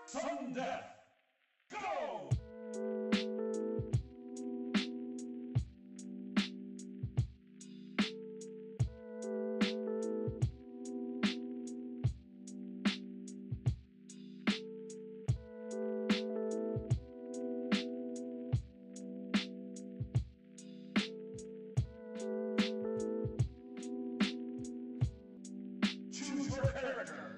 Sudden death. Go! Choose your character.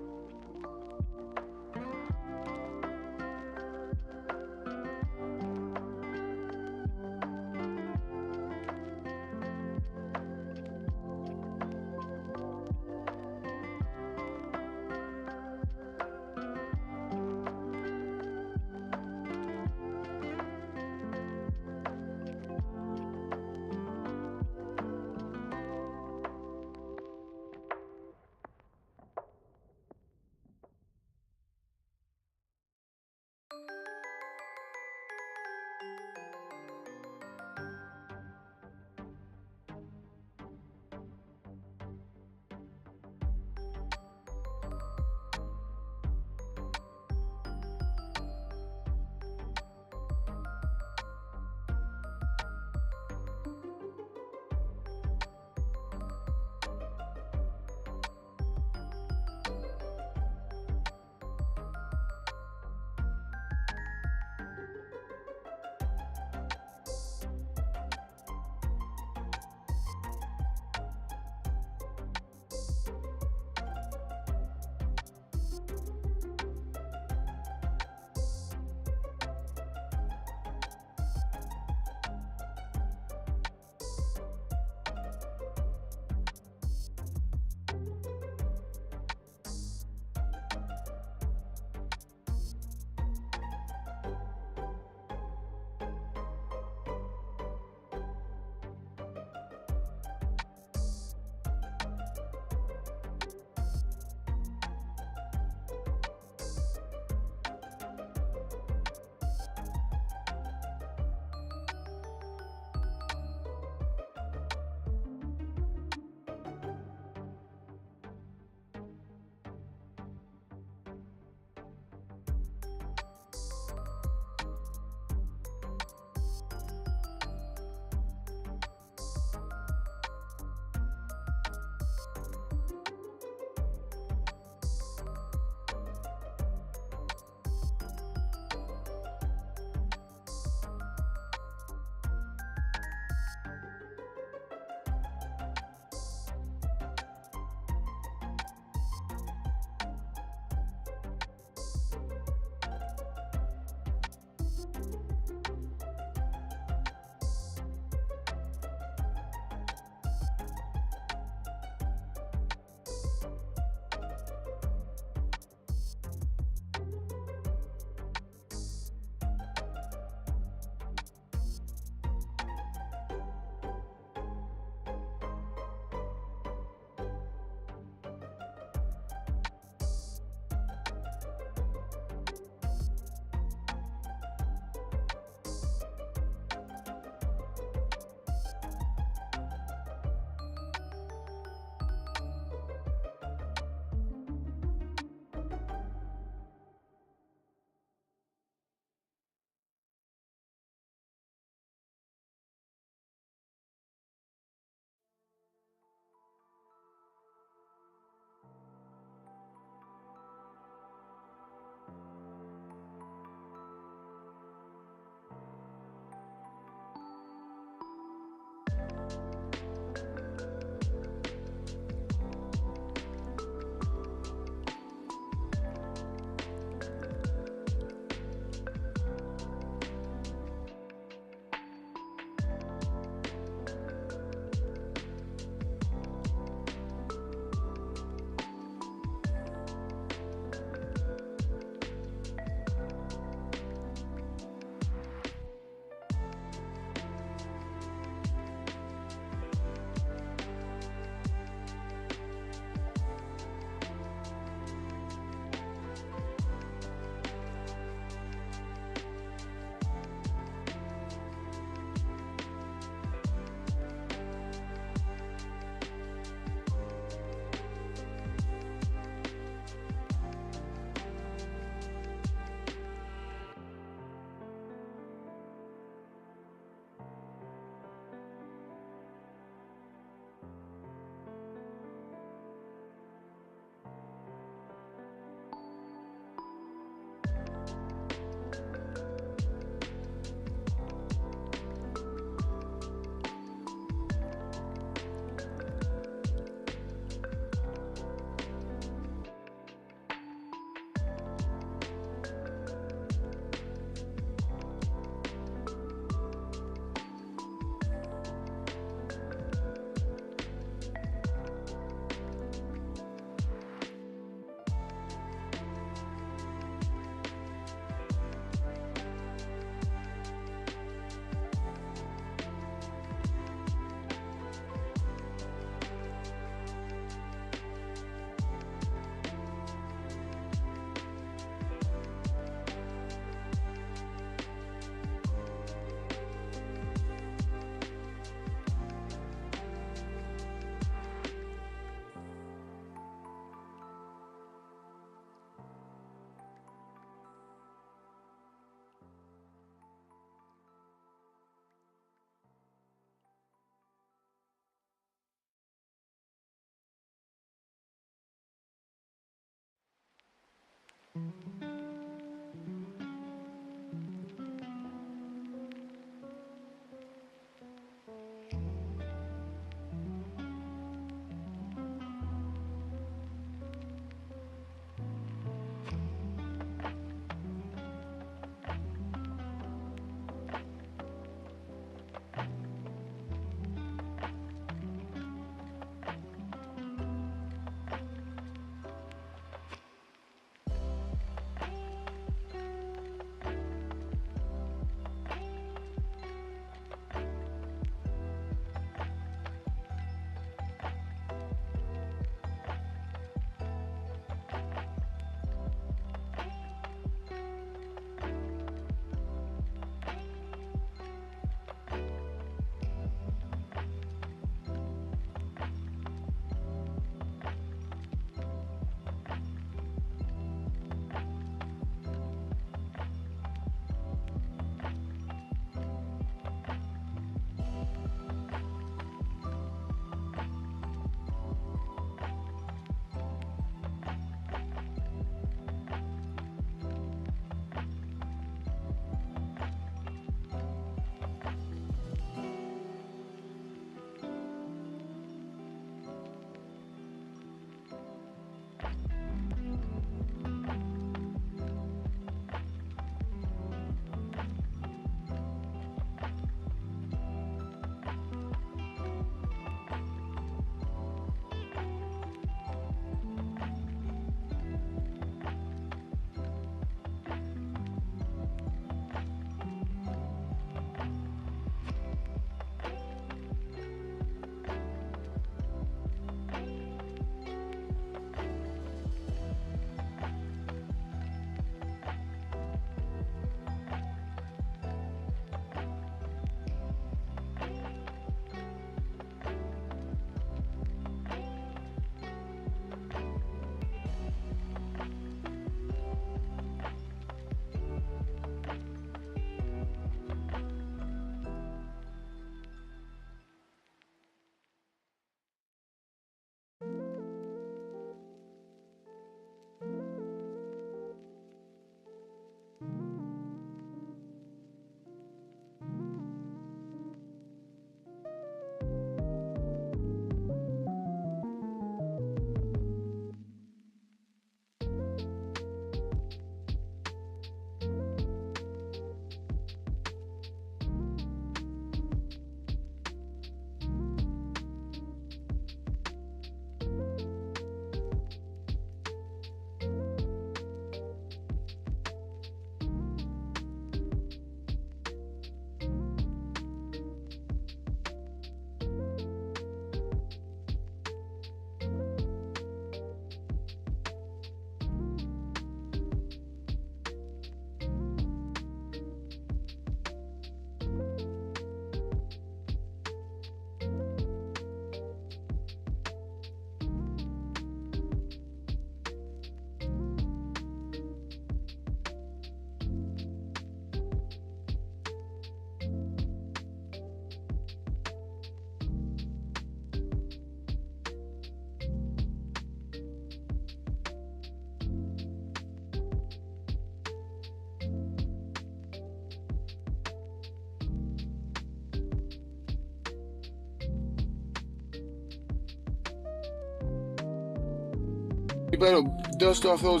You better dust off those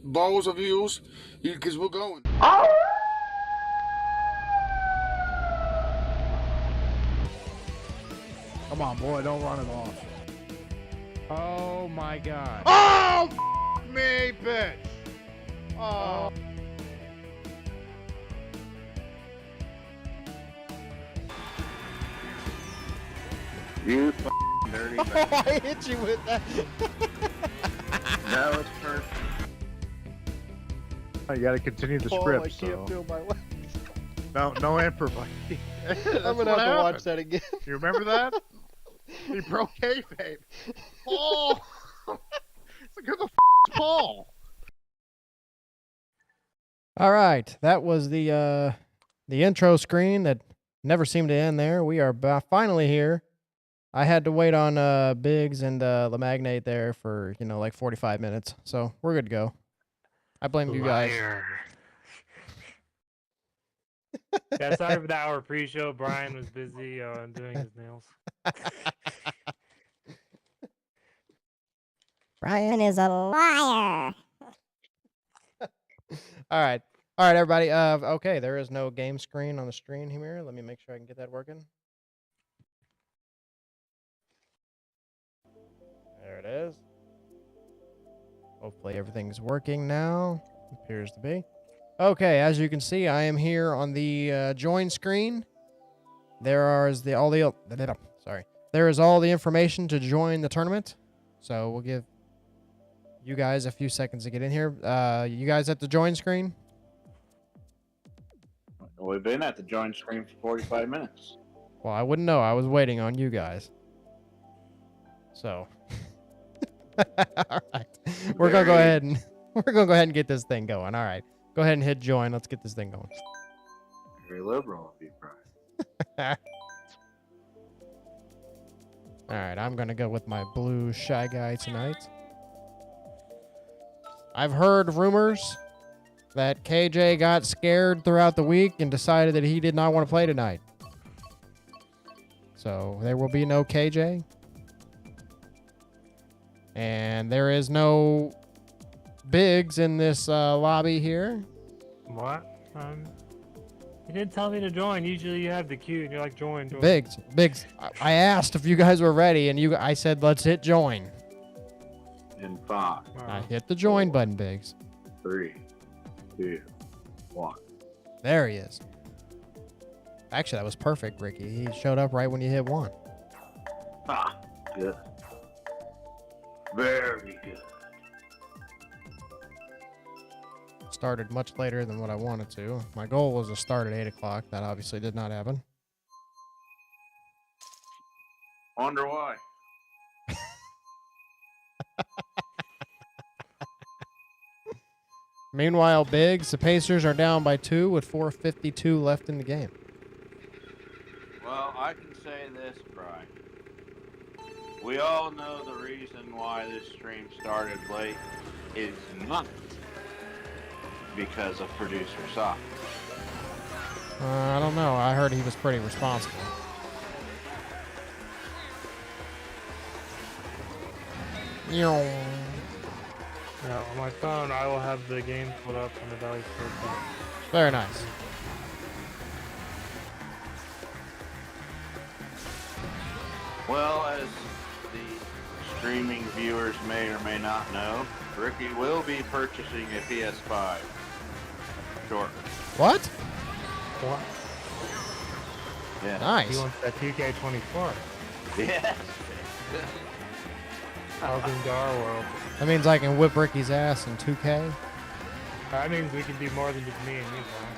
balls of yours, because we're going. Come on, boy, don't run it off. Oh my god. Oh, me, bitch. Oh. You dirty bastard. I hit you with that. That was perfect. You got to continue the Oh, script. I can't feel my legs. No improvising. I'm gonna have to watch that again. You remember that? He broke kayfabe. Paul. It's like, who the Paul? All right, that was the intro screen that never seemed to end there. We are finally here. I had to wait on Biggs and La Magnate there for, like 45 minutes. So, we're good to go. I blame you guys. Yeah, sorry for the hour pre-show. Brian was busy doing his nails. Brian is a liar. All right, everybody. Okay, there is no game screen on the screen here. Let me make sure I can get that working. There it is. Hopefully everything's working now. Appears to be. Okay, as you can see, I am here on the join screen. There is all the information to join the tournament. So we'll give you guys a few seconds to get in here. You guys at the join screen? We've been at the join screen for 45 minutes. Well, I wouldn't know. I was waiting on you guys. So, all right, we're gonna go ahead and get this thing going. All right, go ahead and hit join. Let's get this thing going. Very liberal of you, Brian. All right, I'm gonna go with my blue Shy Guy tonight. I've heard rumors that KJ got scared throughout the week and decided that he did not want to play tonight. So there will be no KJ. And there is no Biggs in this lobby here. What? You didn't tell me to join. Usually you have the queue and you're like, join. Biggs. I asked if you guys were ready, and I said, let's hit join. In 5, I hit the join button, Biggs. 3, 2, 1. There he is. Actually, that was perfect, Ricky. He showed up right when you hit 1. Ah, good. Very good. Started much later than what I wanted to. My goal was to start at 8 o'clock. That obviously did not happen. Wonder why. Meanwhile, Biggs, the Pacers are down by 2 with 4:52 left in the game. Well, I can say this, Brian. We all know the reason why this stream started late is not because of producer Sock. I don't know. I heard he was pretty responsible. Yeah, on my phone, I will have the game pulled up on the Deluxe Tournament. Very nice. Well, as the streaming viewers may or may not know, Ricky will be purchasing a PS5 shortly. What? What? Yeah. He Nice. wants that 2K24. Yes. Welcome to our world. That means I can whip Ricky's ass in 2K. That means we can do more than just me and you, Brian.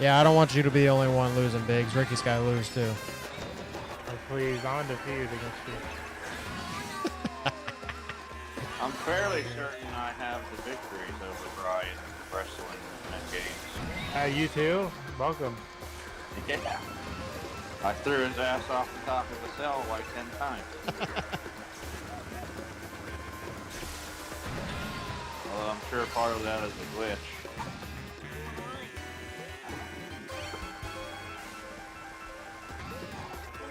Yeah, I don't want you to be the only one losing, Biggs. Ricky's got to lose too. Oh, please, I'm undefeated against you. I'm fairly certain I have the victories over Brian in the wrestling games. You too? Welcome. Yeah. I threw his ass off the top of the cell like 10 times. Well, I'm sure part of that is a glitch.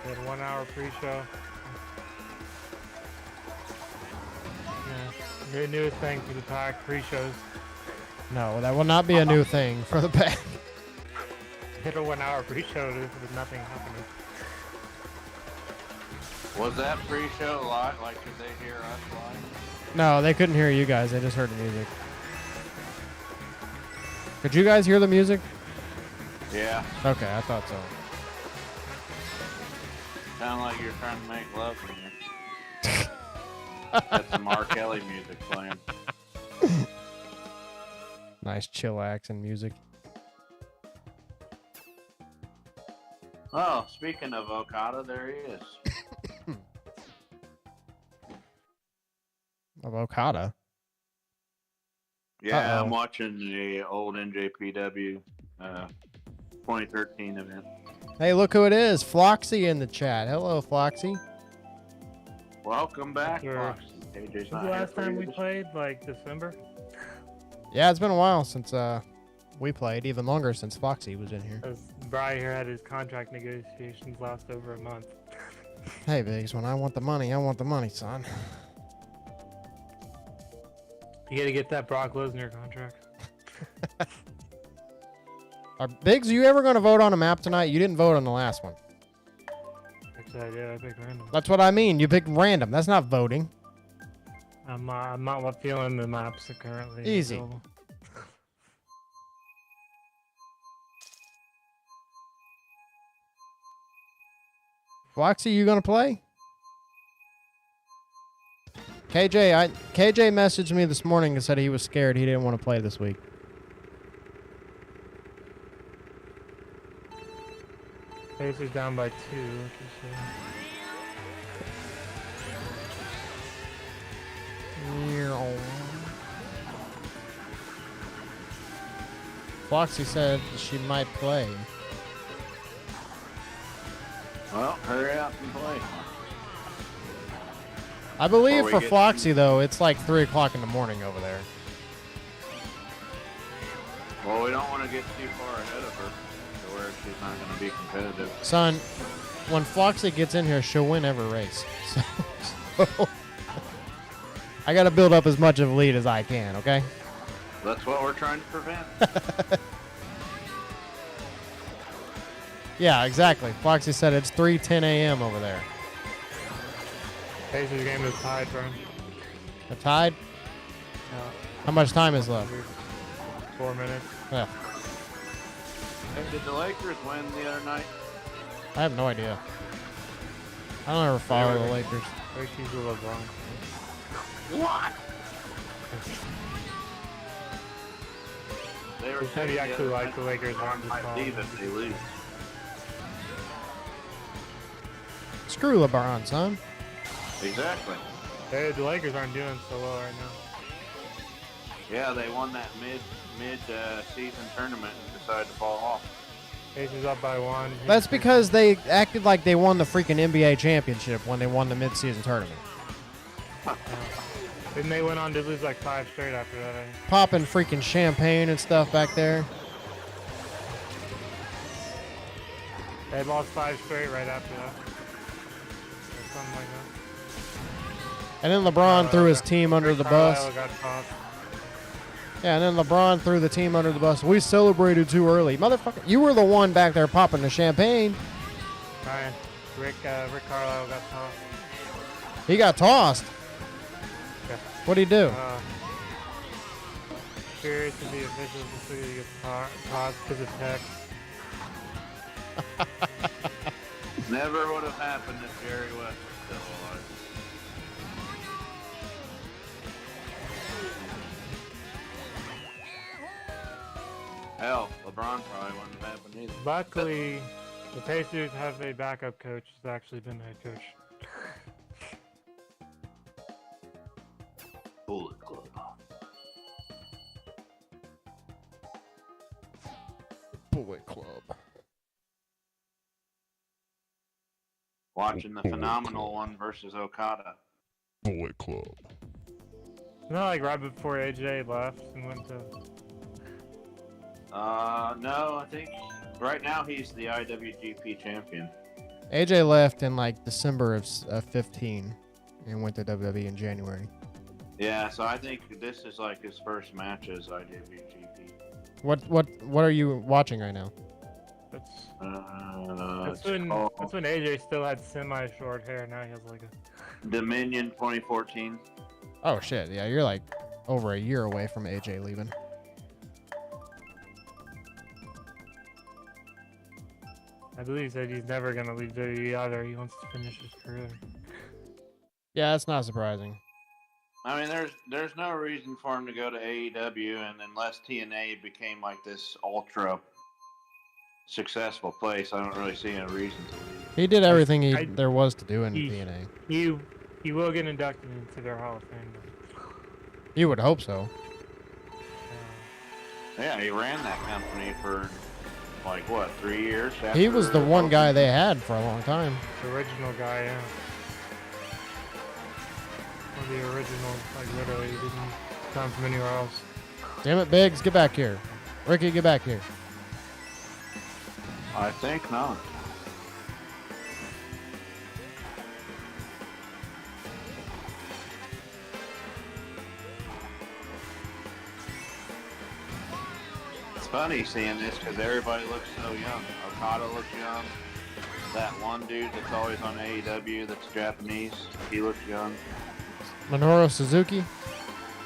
We had 1 hour pre-show. Your newest thing for the pack pre-shows. No, that will not be a new thing for the pack. Hit a 1 hour pre-show with nothing happening. Was that pre-show live? Like, could they hear us live? No, they couldn't hear you guys. They just heard the music. Could you guys hear the music? Yeah. Okay, I thought so. Sound like you're trying to make love to me. That's some R. Kelly music playing. Nice chillaxing music. Oh, speaking of Okada, there he is. Of Okada. Yeah, Uh-oh. I'm watching the old NJPW 2013 event. Hey, look who it is. Floxy in the chat. Hello, Floxy. Welcome back, Sure. Fox. AJ's When's not the here last for time you we this- played? Like December? Yeah, it's been a while since we played. Even longer since Floxy was in here. Because Bri here had his contract negotiations last over a month. Hey, Biggs, when I want the money, son. You gotta get that Brock Lesnar contract. Biggs, are you ever going to vote on a map tonight? You didn't vote on the last one. Actually, I did. I picked random. That's what I mean. You picked random. That's not voting. I'm not feeling the maps that currently Easy. available. Floxy, you going to play? KJ messaged me this morning and said he was scared he didn't want to play this week. Pacers down by 2. What you say? Floxy said she might play. Well, hurry up and play. I believe Before for we get- Floxy, though, it's like 3 o'clock in the morning over there. Well, we don't want to get too far ahead of her to where she's not going to be competitive. Son, when Floxy gets in here, she'll win every race. So I got to build up as much of a lead as I can, okay? That's what we're trying to prevent. Yeah, exactly. Floxy said it's 3:10 a.m. over there. Pacers game is tied, bro. A tied? How much time is left? 4 minutes. Yeah, Hey, did the Lakers win the other night? I have no idea. I don't ever follow the Lakers. Ricky's a LeBron. What? They were He said he saying actually other liked the night Lakers LeBron on this might call. leave if they lose. Screw LeBron, son. Exactly. Hey, the Lakers aren't doing so well right now. Yeah, they won that mid-season tournament and decided to fall off. Pacers up by 1. That's because they acted like they won the freaking NBA championship when they won the midseason tournament. Then they went on to lose like 5 straight after that. I think. Popping freaking champagne and stuff back there. They lost 5 straight right after that. Or something like that. And then LeBron threw his team under the bus. Carlisle got tossed. Yeah, and then LeBron threw the team under the bus. We celebrated too early. Motherfucker, you were the one back there popping the champagne. Ryan, Rick Carlisle got tossed. He got tossed. Yeah. What'd he do? Curious to the officials to see he gets tossed because of text. Never would have happened if Jerry West was still alive. Hell, LeBron probably wouldn't have happened either. Luckily, the Pacers have a backup coach who's actually been the head coach. Bullet Club. Bullet Club. Watching the phenomenal one versus Okada. Bullet Club. Not like right before AJ left and went to. No, I think right now he's the IWGP champion. AJ left in like December of 15 and went to WWE in January. Yeah, so I think this is like his first match as IWGP. What are you watching right now? That's It's when called AJ still had semi-short hair. Now he has like a. Dominion 2014. Oh shit, yeah, you're like over a year away from AJ leaving. I believe he said he's never gonna leave WWE either. He wants to finish his career. Yeah, that's not surprising. I mean, there's no reason for him to go to AEW, and unless TNA became like this ultra successful place, I don't really see any reason to leave. He did everything there was to do in TNA. He will get inducted into their Hall of Fame. You would hope so. Yeah, he ran that company for like what, 3 years? He was the one guy they had for a long time. The original guy, yeah. Or the original, like literally, he didn't come from anywhere else. Damn it, Biggs, get back here. Ricky, get back here. I think not. It's funny seeing this because everybody looks so young. Okada looks young. That one dude that's always on AEW that's Japanese, he looks young. Minoru Suzuki?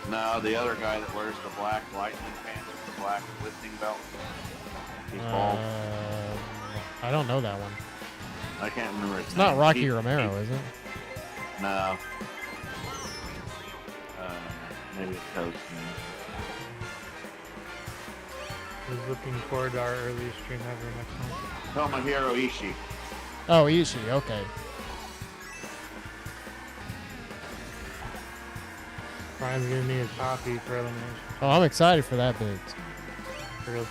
No, the other guy that wears the black lightning pants with the black lifting belt. He's bald. I don't know that one. I can't remember his It's name. not Rocky Romero, is it? No. Maybe it's Toast. He's looking forward to our earliest stream ever next month. Tomohiro Ishii. Oh, Ishii, okay. Brian's gonna need a copy for elimination. Oh, I'm excited for that, Biggs. Real.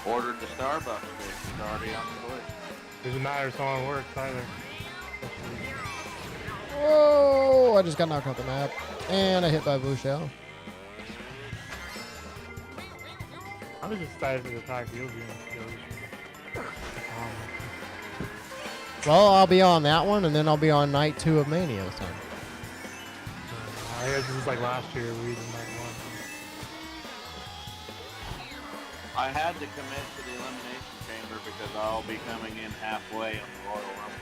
Ordered the Starbucks stick. It's already on the list. Doesn't matter if someone works either. Whoa! I just got knocked off the map. And I hit by a blue shell. I was just excited for the fact that you'll be in the Well, I'll be on that one, and then I'll be on night 2 of Mania this time. I guess this is like last year we did night 1. I had to commit to the Elimination Chamber because I'll be coming in halfway on the Royal Rumble.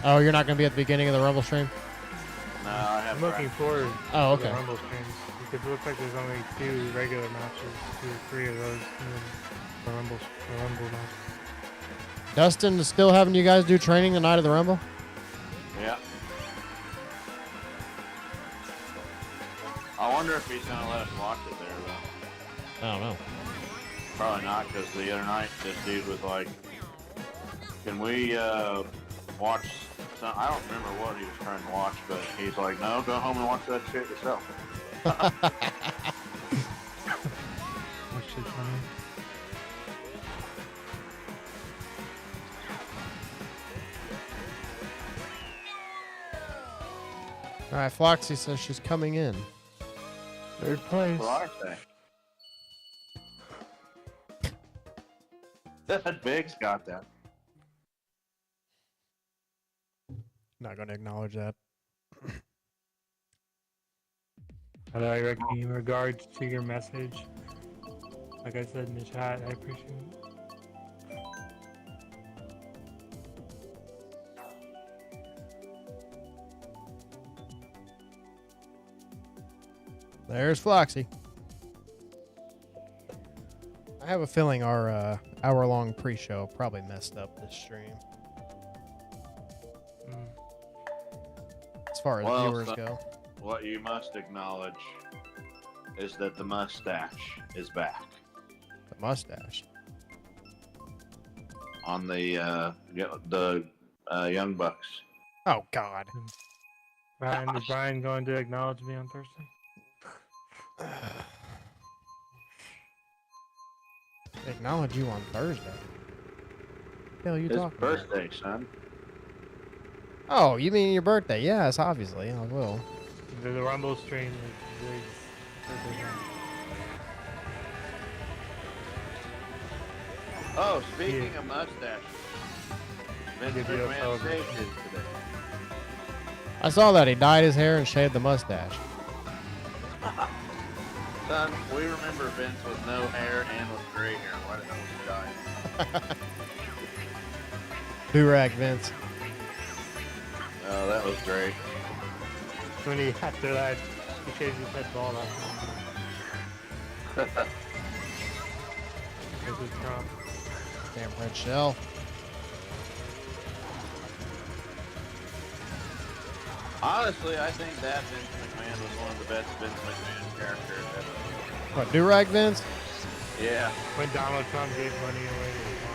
Oh, you're not going to be at the beginning of the Rumble stream? No, I have I'm looking forward Oh, to okay. the Rumble streams because it looks like there's only 2 regular matches, 2 or 3 of those, and then the Rumble match. Dustin is still having you guys do training the night of the Rumble? Yeah. I wonder if he's going to let us watch it there, though. I don't know. Probably not, because the other night this dude was like, can we watch some, I don't remember what he was trying to watch, but he's like, no, go home and watch that shit yourself. That shit's funny. All right, Floxy says she's coming in. Third place. What I say? That Biggs got that. Not going to acknowledge that. Hello, Ricky. In regards to your message, like I said in the chat, I appreciate it. There's Floxy. I have a feeling our hour-long pre-show probably messed up this stream. As far as viewers go. What you must acknowledge is that the mustache is back The mustache. on the Young Bucks. Oh, God. Brian, is Brian going to acknowledge me on Thursday? Acknowledge you on Thursday. What the hell are you His talking about? birthday, son. Oh, you mean your birthday? Yes, obviously. I will. The Rumble stream is Thursday night. Oh, speaking of mustaches, Vince Give you a McMahon celebration. saved his today. I saw that he dyed his hair and shaved the mustache. Son, we remember Vince with no hair and with gray hair. Why the hell was he dying? Do-rag Vince. Oh, that was great. When he, after that, he shaved his head bald off. This is Trump. Damn red shell. Honestly, I think that Vince McMahon was one of the best Vince McMahon characters ever. What, do-rag Vince? Yeah. When Donald Trump gave money away to his mom.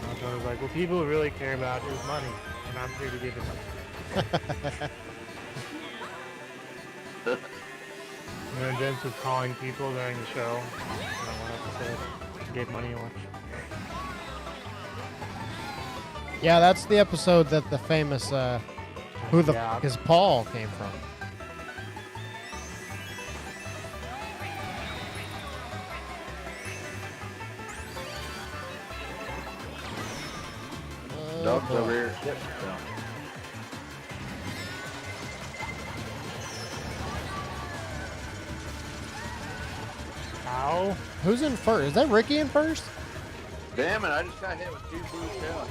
Donald Trump was like, well, people really care about his money, and I'm here to give it money. And then Vince was calling people during the show. And I went up and said, gave money away. Yeah, that's the episode that the famous, who the Yeah. fuck is Paul came from. Dog's boy. over here. Yep. Ow. Who's in first? Is that Ricky in first? Damn it, I just got hit with 2 blue shells.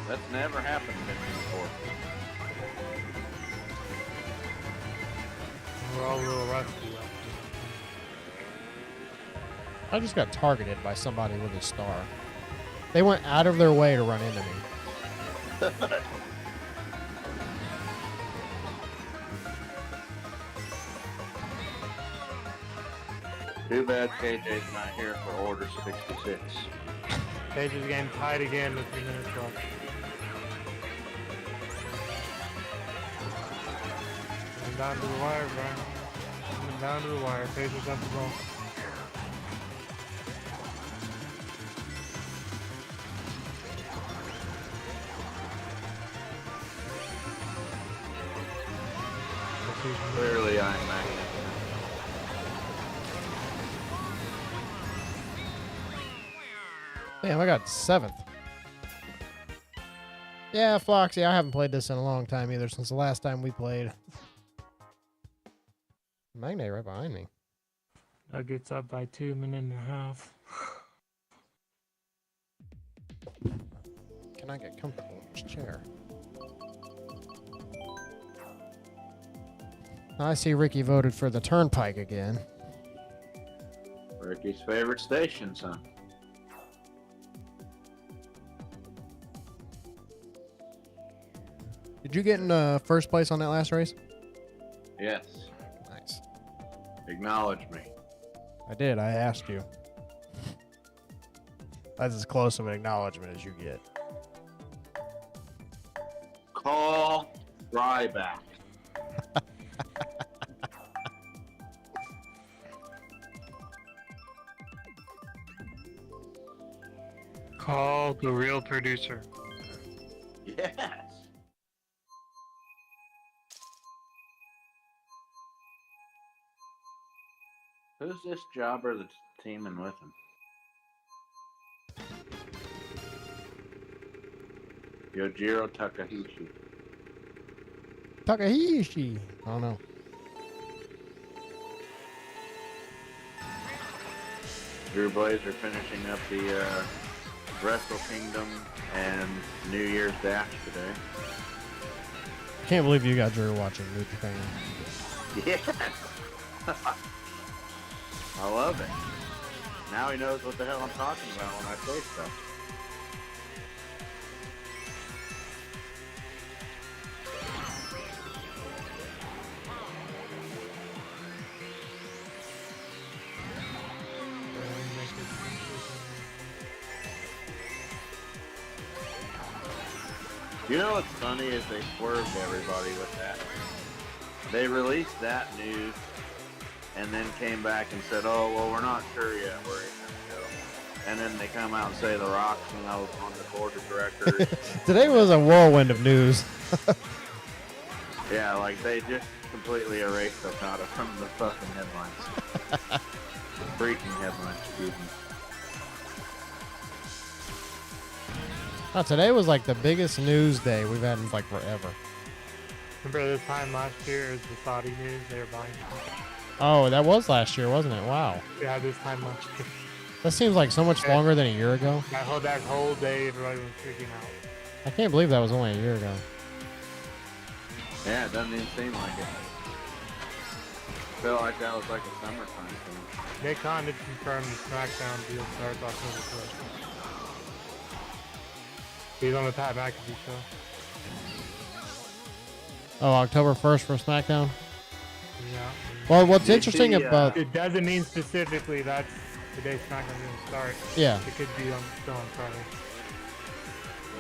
That's never happened to me before. We're all a little rusty. I just got targeted by somebody with a star. They went out of their way to run into me. Too bad KJ's not here for Order 66. Page is getting tied again with 3 minutes left. Coming down to the wire, Brian. Coming down to the wire. Page's got the ball. Clearly, I'm magnet. Damn, I got 7th. Yeah, Floxy, I haven't played this in a long time either, since the last time we played. Magnate right behind me. Nuggets up by 2 minutes and a half. Can I get comfortable in this chair? I see Ricky voted for the Turnpike again. Ricky's favorite station, son. Did you get in first place on that last race? Yes. Nice. Acknowledge me. I did. I asked you. That's as close of an acknowledgement as you get. Call Ryback. Call the real producer. Yes. Who's this jobber that's teaming with him? Yojiro Takahashi. Takahashi. Oh no. Drew Blazer finishing up the Wrestle Kingdom and New Year's Dash today. Can't believe you got Drew watching New Japan. Yes. I love it. Now he knows what the hell I'm talking about when I say stuff. You know what's funny is they swerved everybody with that. They released that news and then came back and said, oh, well, we're not sure yet where he's going to go. And then they come out and say The Rock's, on the board of directors. Today was a whirlwind of news. Yeah, like they just completely erased Okada from the fucking headlines. Freaking headline, excuse me. Oh, today was like the biggest news day we've had in like forever. Remember this time last year, it was the Saudi news, they were buying stuff. Oh, that was last year, wasn't it? Wow. Yeah, this time last year. That seems like so much longer than a year ago. That whole day, everybody was freaking out. I can't believe that was only a year ago. Yeah, it doesn't even seem like it. I feel like that was like a summertime thing. Nick Khan did confirm the SmackDown deal starts October 1st. He's on the Pat McAfee show. Oh, October 1st for SmackDown? Yeah. Well, what's interesting about... It doesn't mean specifically that's the day SmackDown's going to start. Yeah. It could be still on Friday.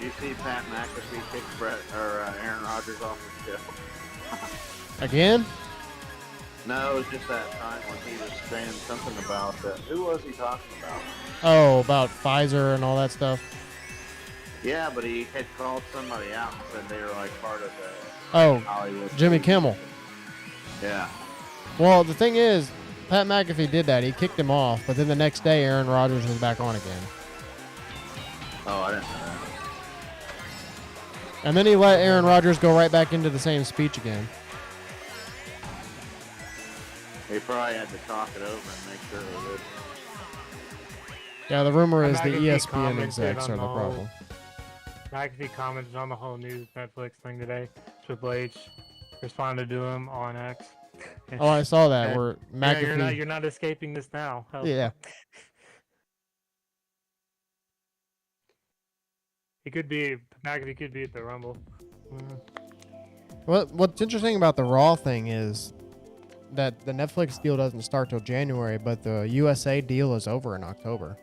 You see Pat McAfee kick Aaron Rodgers off the show. Again? No, it was just that time when he was saying something about who was he talking about? Oh, about Pfizer and all that stuff? Yeah, but he had called somebody out and said they were like part of the Hollywood. Jimmy Kimmel. Yeah. Well, the thing is, Pat McAfee did that. He kicked him off, but then the next day, Aaron Rodgers was back on again. Oh, I didn't know that. And then he let Aaron Rodgers go right back into the same speech again. He probably had to talk it over and make sure it was good. Yeah, the rumor is the McAfee ESPN commented execs on are the the problem. McAfee commented on the whole news Netflix thing today. Triple H responded to him on X. Oh, I saw that. Where Yeah, McAfee... you're not escaping this now. Help. Yeah. McAfee could be at the Rumble. What's interesting about the Raw thing is that the Netflix deal doesn't start till January, but the USA deal is over in October.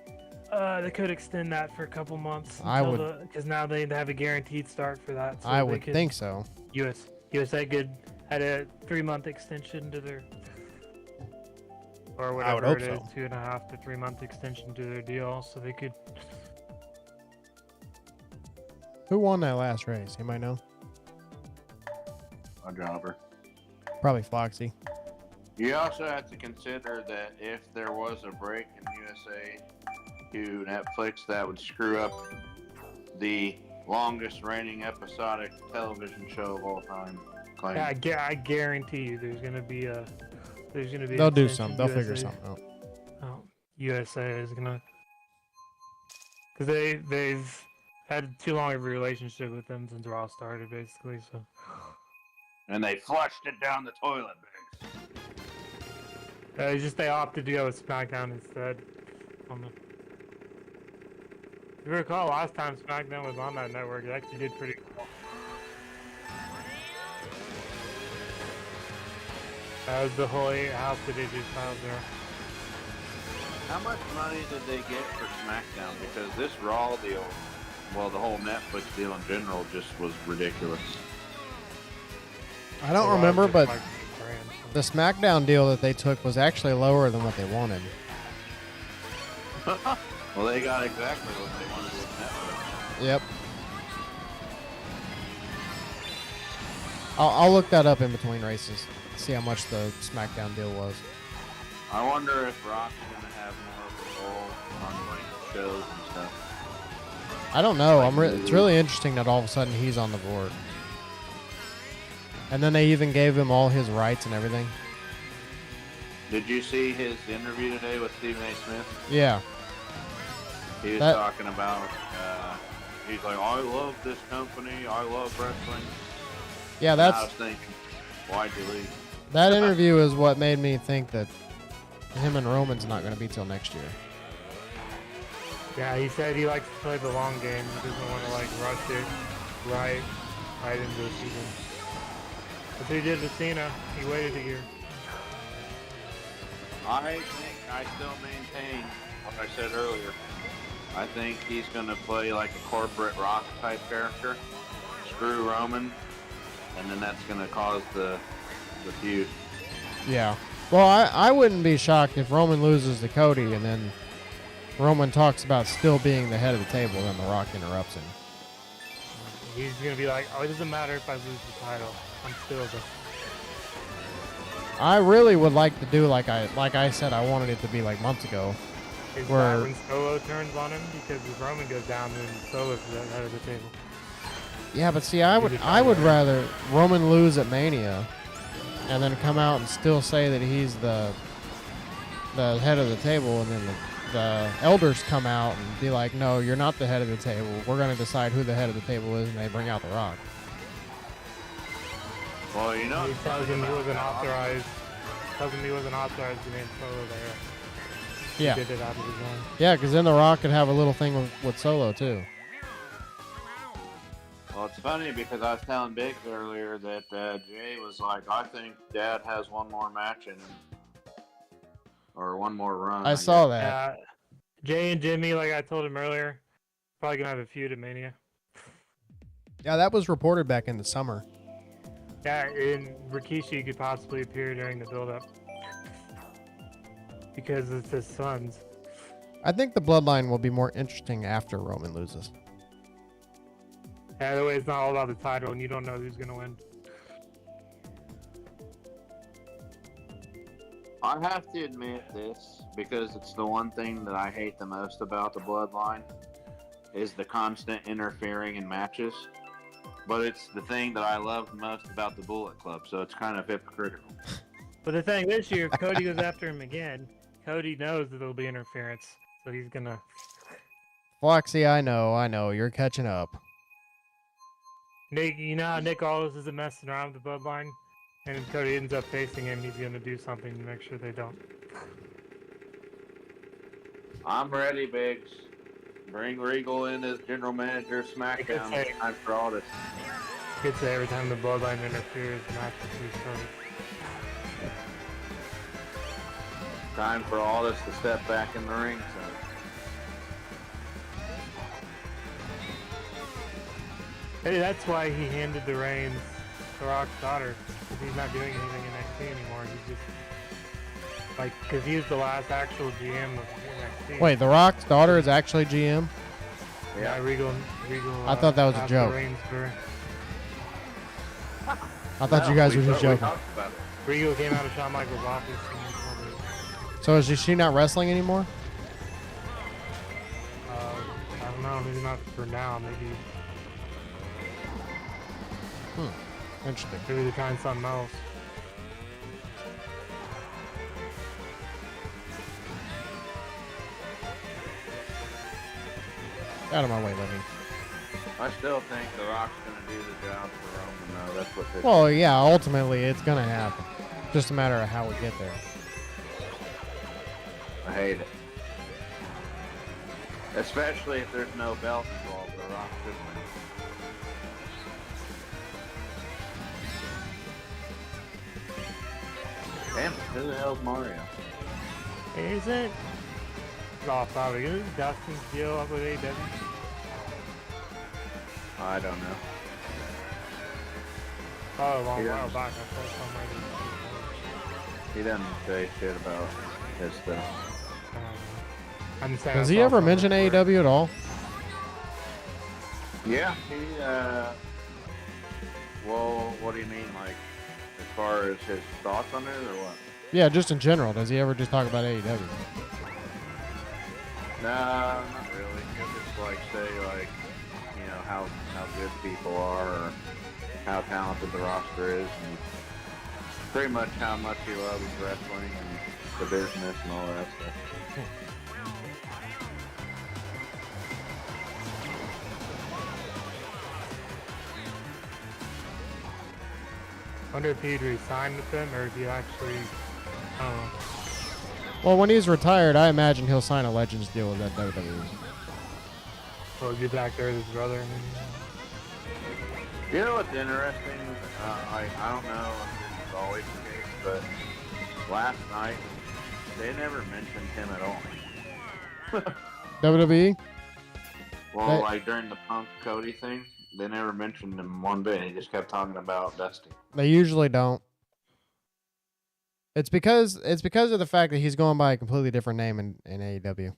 They could extend that for a couple months. I would, because now they have a guaranteed start for that. So I would think so. USA had a 3-month extension to their, or I would whatever hope it is, so. 2.5 to 3-month extension to their deal, so they could. Who won that last race? You might know. A jobber. Probably Foxy. You also have to consider that if there was a break in USA to Netflix, that would screw up the longest reigning episodic television show of all time. Yeah, I guarantee you, there's gonna be a. They'll do something. They'll figure something out. Oh, USA is gonna, because they've had too long of a relationship with them since Raw started, basically. So. And they flushed it down the toilet, Biggs. They opted to go with SmackDown instead. If you recall, last time SmackDown was on that network, it actually did pretty well. That was the whole house that they just found there. How much money did they get for SmackDown? Because this Raw deal, well, the whole Netflix deal in general just was ridiculous. I don't remember, but the SmackDown deal that they took was actually lower than what they wanted. Well, they got exactly what they wanted with Netflix. Yep. I'll look that up in between races. See how much the SmackDown deal was. I wonder if Rock's gonna have more of a role on like shows and stuff. I don't know. It's really interesting that all of a sudden he's on the board. And then they even gave him all his rights and everything. Did you see his interview today with Stephen A. Smith? Yeah. He was talking about, he's like, I love this company, I love wrestling. Yeah, and I was thinking, why'd you leave? That interview is what made me think that him and Roman's not going to be till next year. Yeah, he said he likes to play the long game. He doesn't want to like rush it right into the season. That's what he did with Cena. He waited a year. I still maintain what I said earlier. I think he's going to play like a corporate Rock type character, screw Roman, and then that's going to cause the feud. Yeah. Well, I wouldn't be shocked if Roman loses to Cody and then Roman talks about still being the head of the table, then The Rock interrupts him. He's going to be like, oh, it doesn't matter if I lose the title. I'm still the... I really would like to do like I said I wanted it to be like months ago. Is Where- that when Solo turns on him? Because if Roman goes down, then Solo's at the head of the table. Yeah, but see, I would rather Roman lose at Mania, and then come out and still say that he's the head of the table, and then the elders come out and be like, no, you're not the head of the table. We're going to decide who the head of the table is, and they bring out The Rock. Well, you know, He tells him he wasn't authorized. Tells him he wasn't authorized to name Solo there. Yeah. He did it out of his own. Yeah, because then The Rock could have a little thing with Solo, too. well, it's funny because I was telling Biggs earlier that Jay was like, I think Dad has one more match in him. Or one more run. I saw guess. that. Jay and Jimmy, like I told him earlier, probably going to have a feud at Mania. Yeah, that was reported back in the summer. Yeah, and Rikishi could possibly appear during the build-up. Because it's his sons. I think the bloodline will be more interesting after Roman loses. Yeah, the way it's not all about the title and you don't know who's going to win. I have to admit this because it's the one thing that I hate the most about the bloodline is the constant interfering in matches. But it's the thing that I love most about the Bullet Club, so it's kind of hypocritical. But the thing this year, if Cody goes after him again, Cody knows that there'll be interference. So he's going to... Foxy, I know. You're catching up. Nick, you know how Nick Aldis isn't messing around with the bloodline? And if Cody ends up facing him, he's going to do something to make sure they don't. I'm ready, Biggs. Bring Regal in as general manager of SmackDown. Hey. Time for all this. Could say every time the bloodline interferes, the match is restarted. Time for all this to step back in the ring. Hey, that's why he handed the reins to Rock's daughter. Because he's not doing anything in NXT anymore. He's just... Like, because he was the last actual GM of NXT. Wait, The Rock's daughter is actually GM? Yeah, Regal. I thought that was a has joke. the reins for... I thought you guys were just joking. Regal came out of Shawn Michaels' office and told her, So is she not wrestling anymore? I don't know, maybe not for now, maybe Interesting. they're trying something else. Out of my way, Livy. I still think The Rock's going to do the job for Roman, though. That's what they Well, yeah, ultimately it's going to happen. Just a matter of how we get there. I hate it. Especially if there's no belt involved. The Rock should win. Damn, who the hell's Mario? Is it? Off topic. Is Dustin's deal up with AEW? I don't know. Oh, a long Yeah. while back. I saw somebody. He doesn't say shit about his stuff. I'm saying Does I he saw ever something mention where- AEW at all? Yeah, well, what do you mean, like, as far as his thoughts on it, or what? Yeah, just in general. Does he ever just talk about AEW? Nah, not really. He'll just, like, say, like, you know, how good people are, or how talented the roster is, and pretty much how much he loves wrestling and the business and all that stuff. Wonder if he'd resign with them or if he actually, I don't know. Well, when he's retired, I imagine he'll sign a Legends deal with that WWE. Or get back there with his brother. You know what's interesting? I don't know if it's always the case, but last night, they never mentioned him at all. WWE? Well, They- like during the Punk Cody thing, they never mentioned him one bit. He just kept talking about Dusty. They usually don't. It's because of the fact that he's going by a completely different name in AEW.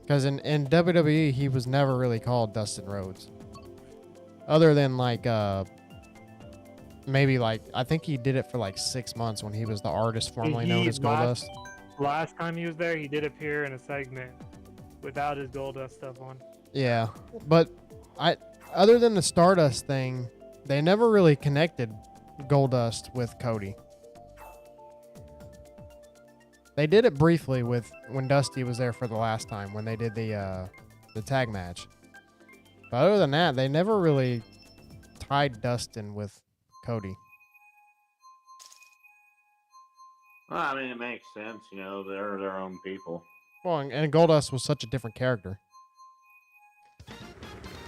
Because in WWE, he was never really called Dustin Rhodes. Other than like maybe like I think he did it for like 6 months when he was the artist formerly known as Goldust. Last time he was there, he did appear in a segment without his Goldust stuff on. Yeah, but other than the Stardust thing, they never really connected Goldust with Cody. They did it briefly with when Dusty was there for the last time when they did the tag match. But other than that, they never really tied Dustin with Cody. Well, I mean, it makes sense. You know, they're their own people. Well, and Goldust was such a different character.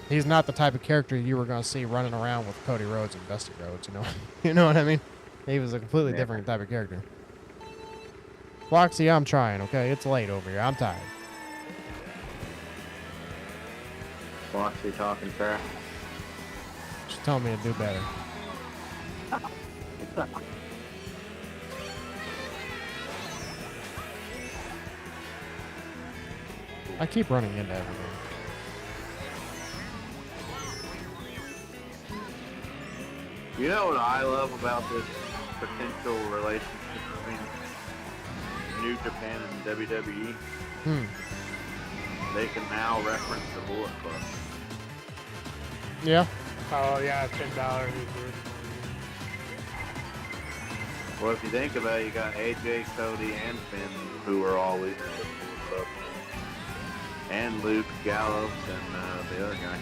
He's not the type of character you were going to see running around with Cody Rhodes and Dusty Rhodes, you know? You know what I mean? He was a completely different type of character. Floxy, I'm trying, okay? It's late over here. I'm tired. Foxy talking trash. Just tell me to do better. I keep running into everything. You know what I love about this potential relationship between New Japan and WWE? They can now reference the Bullet Club. Yeah. Oh yeah, $10 is worth. Well, if you think about it, you got AJ, Cody, and Finn, who are all leaders of the Bullet Club. And Luke, Gallows, and the other guy.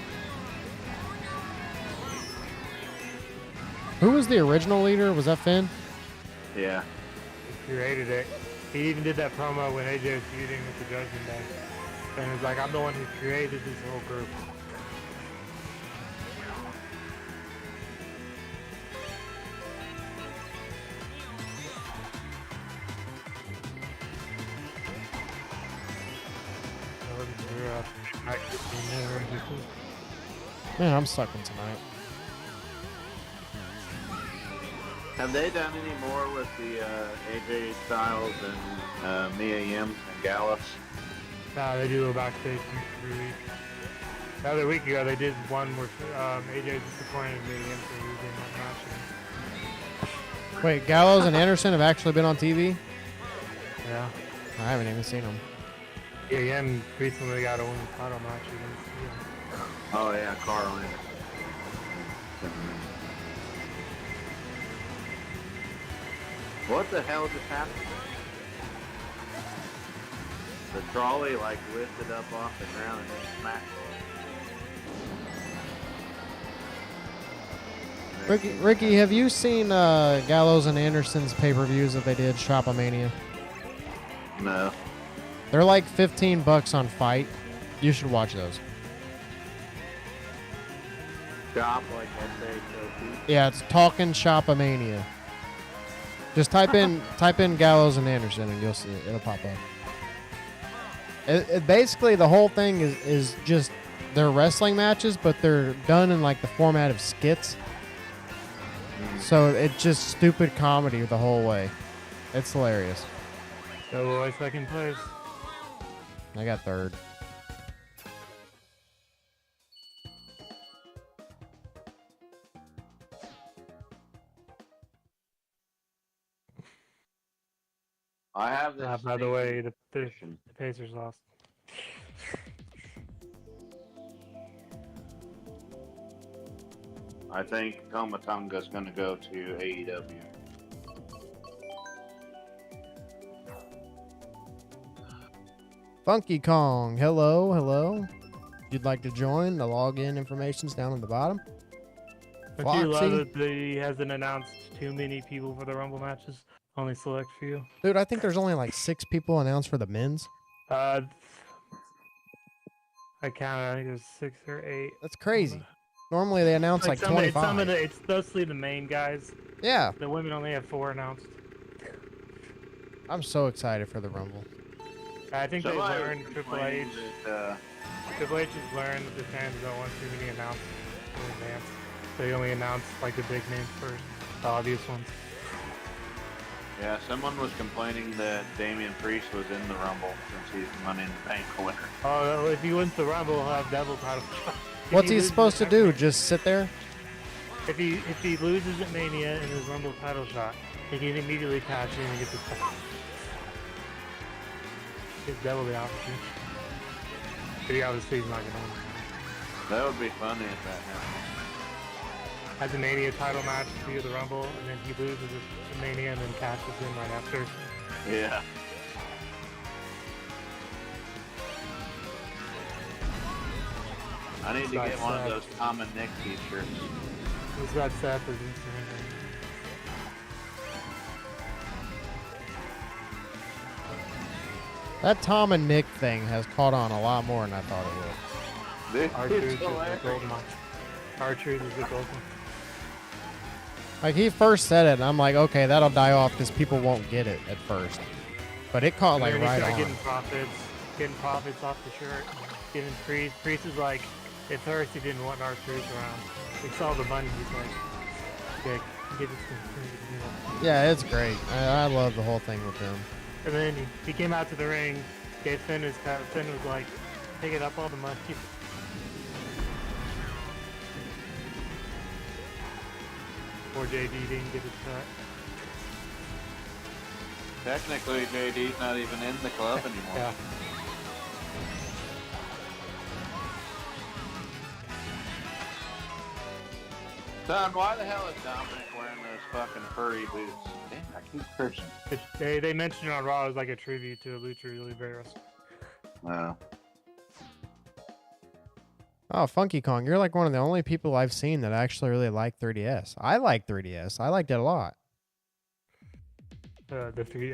Who was the original leader? Was that Finn? Yeah. He created it. He even did that promo when AJ was feuding with the Judgment Day. And it's like, I'm the one who created this whole group. Man, I'm sucking tonight. Have they done any more with the AJ Styles and Mia Yim and Gallus? No, they do a backstage every week. The other week ago, they did one where AJ disappointed me for losing that match. Wait, Gallows and Anderson have actually been on TV? Yeah. I haven't even seen them. Yeah, and recently got a women's title match against Oh yeah, Carl Anderson. What the hell just happened? The trolley like lifted up off the ground and then smacked. Ricky, have you seen Gallows and Anderson's pay-per-views that they did, Shop-A-Mania? No. They're like $15 on Fight. You should watch those. Shop like SHOP. Yeah, it's Talking Shop-A-Mania. Just type in Gallows and Anderson and you'll see it. It'll pop up. It basically, the whole thing is just they're wrestling matches, but they're done in like the format of skits. So it's just stupid comedy the whole way. It's hilarious. So boy, second place. I got third. I have this. By the way, the Pacers lost. I think Tomatonga's going to go to AEW. Funky Kong, hello. If you'd like to join, the login information's down at the bottom. Don't you love that he hasn't announced too many people for the Rumble matches? Only select few. Dude, I think there's only like 6 people announced for the men's. I counted. I think there's 6 or 8. That's crazy. Normally they announce like 25. It's mostly the main guys. Yeah. The women only have 4 announced. I'm so excited for the Rumble. I think they learned Triple H. That, Triple H has learned that the fans don't want too many announced in advance. They only announce like the big names first, the obvious ones. yeah, someone was complaining that Damian Priest was in the Rumble since he's Money in the Bank winner. Oh, if he wins the Rumble, he'll have double title. What's he supposed to do? Just sit there? If he loses at Mania in his Rumble title shot, he can immediately cash in and get the title. It's double the opportunity. But he obviously he's not gonna win. That would be funny if that happened. Has a Mania title match via the Rumble, and then he loses at Mania and then cashes in right after. Yeah. I need to get one of those Tom and Nick t-shirts. Who's got Seth as Instagram? That Tom and Nick thing has caught on a lot more than I thought it would. Dude, R-Truth it's is the hilarious. golden one. R-Truth is the golden one. Like, he first said it, and I'm like, okay, that'll die off because people won't get it at first. But it caught, like, And then right he started on. getting profits off the shirt. Getting Priest. Priest is like, at first he didn't want R-Truth around. He saw the money, he's like, yeah, get it to him. Yeah, it's great. I love the whole thing with them. And then he came out to the ring, gave Finn his cut. Finn was like, taking up all the money. Poor JD didn't get his cut. Technically, JD's not even in the club anymore. Yeah. Son, why the hell is Dominic wearing those fucking furry boots? Damn, I keep cursing. They mentioned it on Raw as like a tribute to Lucha Libera's. Wow. Oh, Funky Kong, you're like one of the only people I've seen that actually really like 3DS. I like 3DS. I liked it a lot. The three,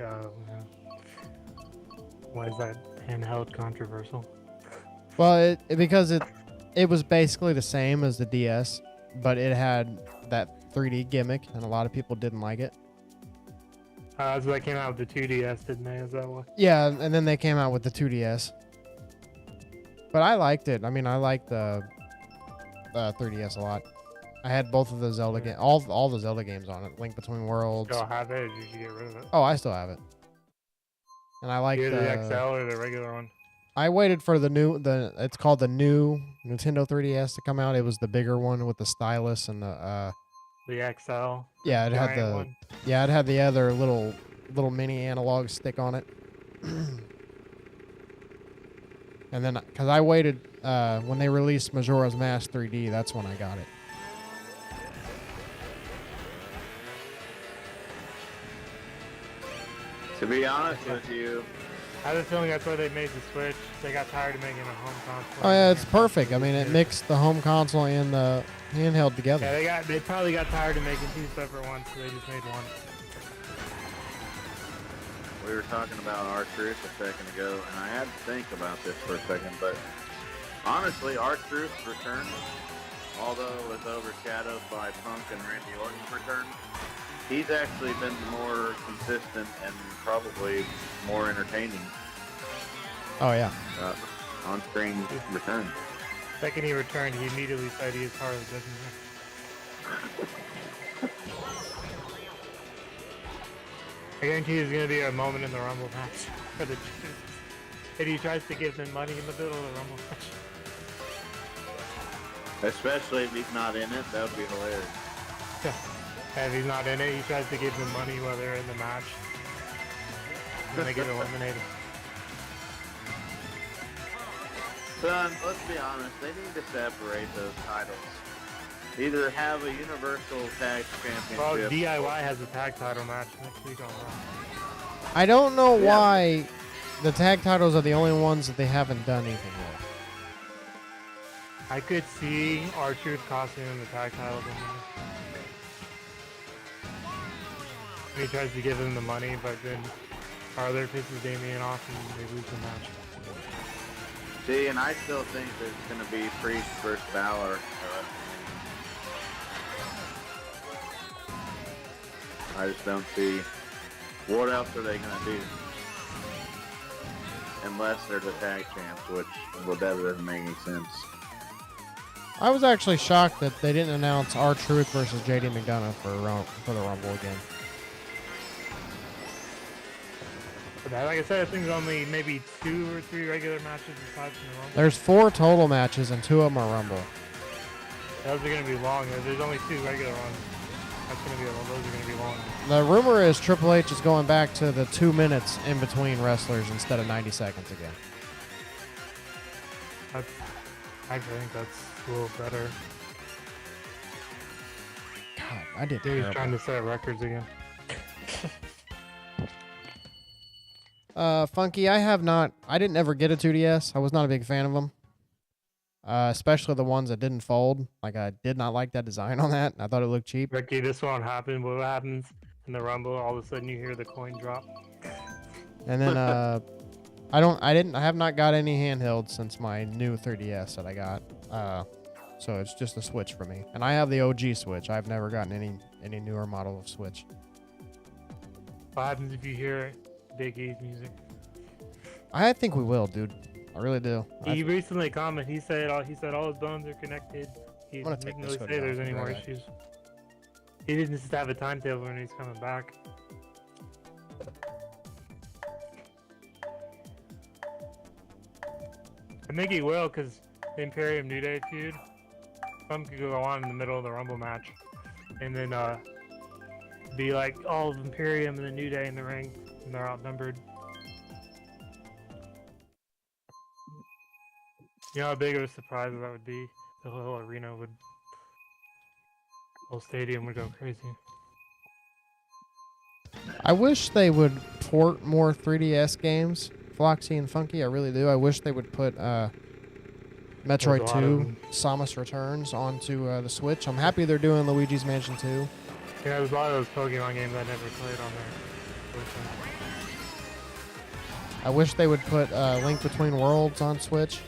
why is that handheld controversial? Well, because it was basically the same as the DS, but it had that 3D gimmick, and a lot of people didn't like it. So they came out with the 2DS, didn't they? Is that what? Yeah, and then they came out with the 2DS. But I liked it. I mean, I liked the 3DS a lot. I had both of the Zelda games, all the Zelda games on it. Link Between Worlds. Still have it? Or did you get rid of it? Oh, I still have it. And I like Either the XL or the regular one. I waited for it's called the new Nintendo 3DS to come out. It was the bigger one with the stylus and the XL. yeah, it had giant one. it had the other little mini analog stick on it. And then cuz I waited when they released Majora's Mask 3D, that's when I got it. To be honest with you, I have a feeling that's why they made the Switch. They got tired of making a home console. Oh yeah, it's perfect. I mean, it mixed the home console and the handheld together. Yeah, they probably got tired of making two separate ones, so they just made one. we were talking about R-Truth a second ago, and I had to think about this for a second, but honestly, R-Truth's return, although it was overshadowed by Punk and Randy Orton's return, he's actually been more consistent and probably more entertaining Oh yeah. on-screen return. Second he returned, he immediately said he is part of the business. I guarantee there's going to be a moment in the Rumble match for the and he tries to give them money in the middle of the Rumble match. Especially if he's not in it, that would be hilarious. Yeah. And if he's not in it, he tries to give them money while they're in the match. And they get eliminated. Son, let's be honest, they need to separate those titles. Either have a Universal Tag Well, Championship. DIY has a tag title match next week on Raw. I don't know Yeah. why the tag titles are the only ones that they haven't done anything with. I could see R-Truth costing him the tag title. He tries to give him the money, but then Arthur pisses Damien off and they lose the match. See, and I still think that it's going to be Priest versus Balor. I just don't see what else are they going to do. Unless they're the tag champs, which that doesn't make any sense. I was actually shocked that they didn't announce R-Truth versus JD McDonough for the Rumble again. But like I said, I think there's only maybe 2 or 3 regular matches aside from the Rumble. There's 4 total matches and 2 of them are Rumble. Those are gonna be long. There's only 2 regular ones. Those are gonna be long. The rumor is Triple H is going back to the 2 minutes in between wrestlers instead of 90 seconds again. I think that's a little better. God, I did He's terrible. trying to set records again. Funky, I didn't ever get a 2DS. I was not a big fan of them. Especially the ones that didn't fold. Like, I did not like that design on that. I thought it looked cheap. Ricky, this won't happen. What happens in the Rumble? All of a sudden, you hear the coin drop. And then, I have not got any handhelds since my new 3DS that I got. So it's just a Switch for me. And I have the OG Switch. I've never gotten any newer model of Switch. What happens if you hear Big E's music? I think we will, dude. I really do. He recently commented. He said all his bones are connected. He I'm gonna take didn't this really hoodie say there's off. any more Okay. issues. He didn't just have a timetable when he's coming back. I think he will, because the Imperium New Day feud, some could go on in the middle of the Rumble match, and then be like all of Imperium and the New Day in the ring, and they're outnumbered. You know how big of a surprise that would be? The whole arena would, whole stadium would go crazy. I wish they would port more 3DS games, Floxy and Funky. I really do. I wish they would put Metroid There's a lot 2, Samus Returns onto the Switch. I'm happy they're doing Luigi's Mansion 2. Yeah, there's a lot of those Pokemon games I never played on there. I wish they would put Link Between Worlds on Switch.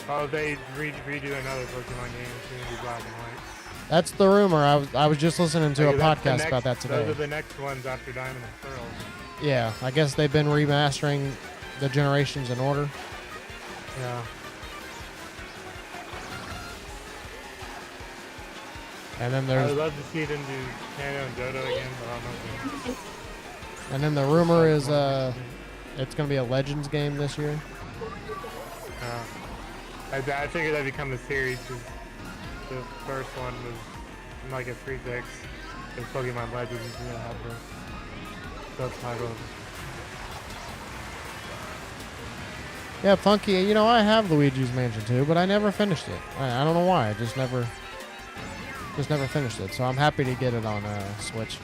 Oh, they redo another Pokemon game. It's going to be black and white. That's the rumor. I was just listening to a That's the podcast next- about that today. Those are the next ones after Diamond and Pearl. Yeah, I guess they've been remastering the generations in order. Yeah. And then I there's would love to see them do Kanto and Johto again, but I don't know. and then the rumor is it's gonna be a Legends game this year. I figured that'd become a series, 'cause the first one was like a prefix. Because Pokemon Legends is going to have the subtitle. Yeah, Funky. You know, I have Luigi's Mansion 2, but I never finished it. I don't know why. I just never finished it. So I'm happy to get it on Switch.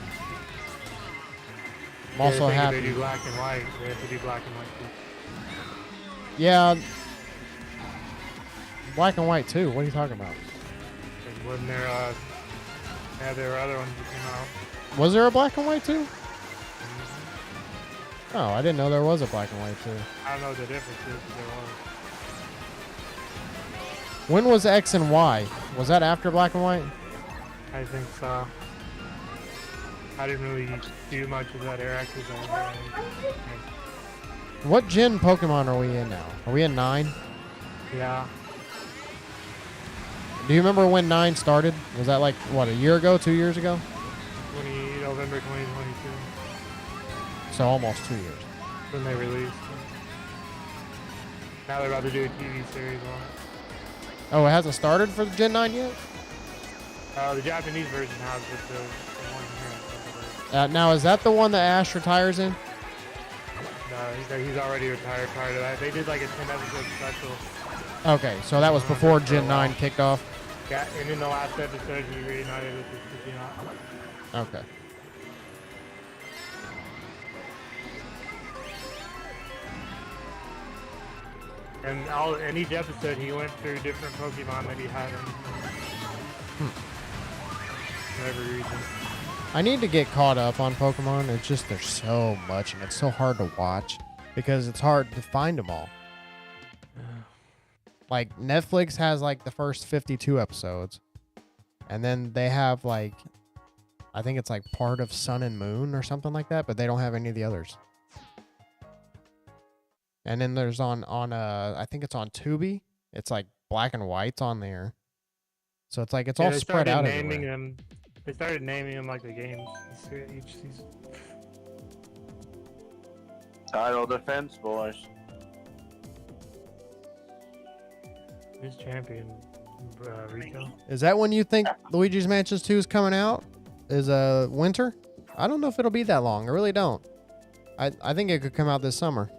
I'm also happy. They do black and white. They have to do black and white too. Yeah. Black and white too. What are you talking about? And when there, yeah, there were other ones that came out. Was there a black and white too? Oh, I didn't know there was a black and white too. I don't know what the difference is, but there was. When was X and Y? Was that after black and white? I think so. I didn't really do much of that era because What gen Pokemon are we in now? Are we in 9? yeah. Do you remember when 9 started? Was that like, what, a year ago, 2 years ago? November 2022, So almost 2 years. when they released. Now they're about to do a TV series on it. Oh, it hasn't started for Gen 9 yet? The Japanese version has, but the one here. Now, is that the one that Ash retires in? No, he's already retired prior to that. They did like a 10-episode special. Okay, so that was before Gen 9 kicked off? Yeah, and in the last episode, he reunited with his Pokemon. Okay. And in each episode, he went through different Pokemon that he had in for every reason. I need to get caught up on Pokemon. It's just there's so much, and it's so hard to watch because it's hard to find them all. Like, Netflix has, like, the first 52 episodes. And then they have, like, I think it's, like, part of Sun and Moon or something like that, but they don't have any of the others. And then there's on I think it's on Tubi. It's, like, black and white's on there. So it's, like, it's all they spread started out naming everywhere. them. They started naming them like the games each season. Title defense, boys. Who's champion? retail. Is that when you think Luigi's Mansion 2 is coming out? Is winter? I don't know if it'll be that long. I really don't. I think it could come out this summer.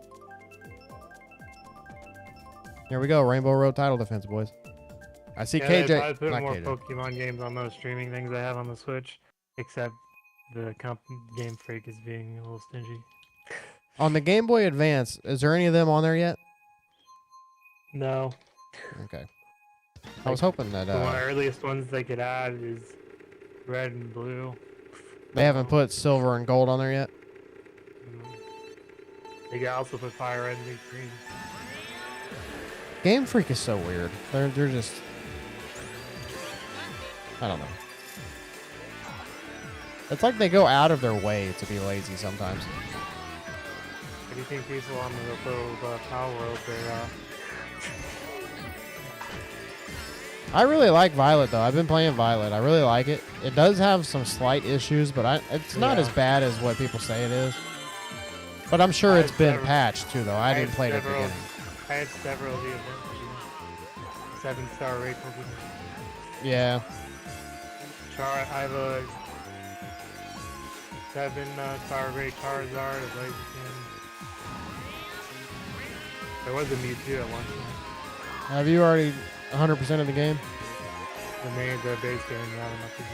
Here we go. Rainbow Road title defense, boys. I see Yeah, they KJ. probably put Not more KJ. Pokemon games on those streaming things they have on the Switch, except the Game Freak is being a little stingy. On the Game Boy Advance, is there any of them on there yet? No. Okay. I was hoping that The one earliest ones they could add is red and blue. they haven't put silver and gold on there yet. They could also put fire red and leaf green. Game Freak is so weird. They're just, I don't know. It's like they go out of their way to be lazy sometimes. What do you think people on the little Power World are? I really like Violet though. I've been playing Violet. I really like it. It does have some slight issues, but it's not as bad as what people say it is. But I'm sure it's been patched too, though. I didn't play it at the beginning. I had several of the events. 7-star rate Pokemon. Yeah. I have a 7-star rate Charizard, a Blaziken. There was a Mewtwo at one time. Have you already 100% of the game? The base game, yeah, I'm up to do.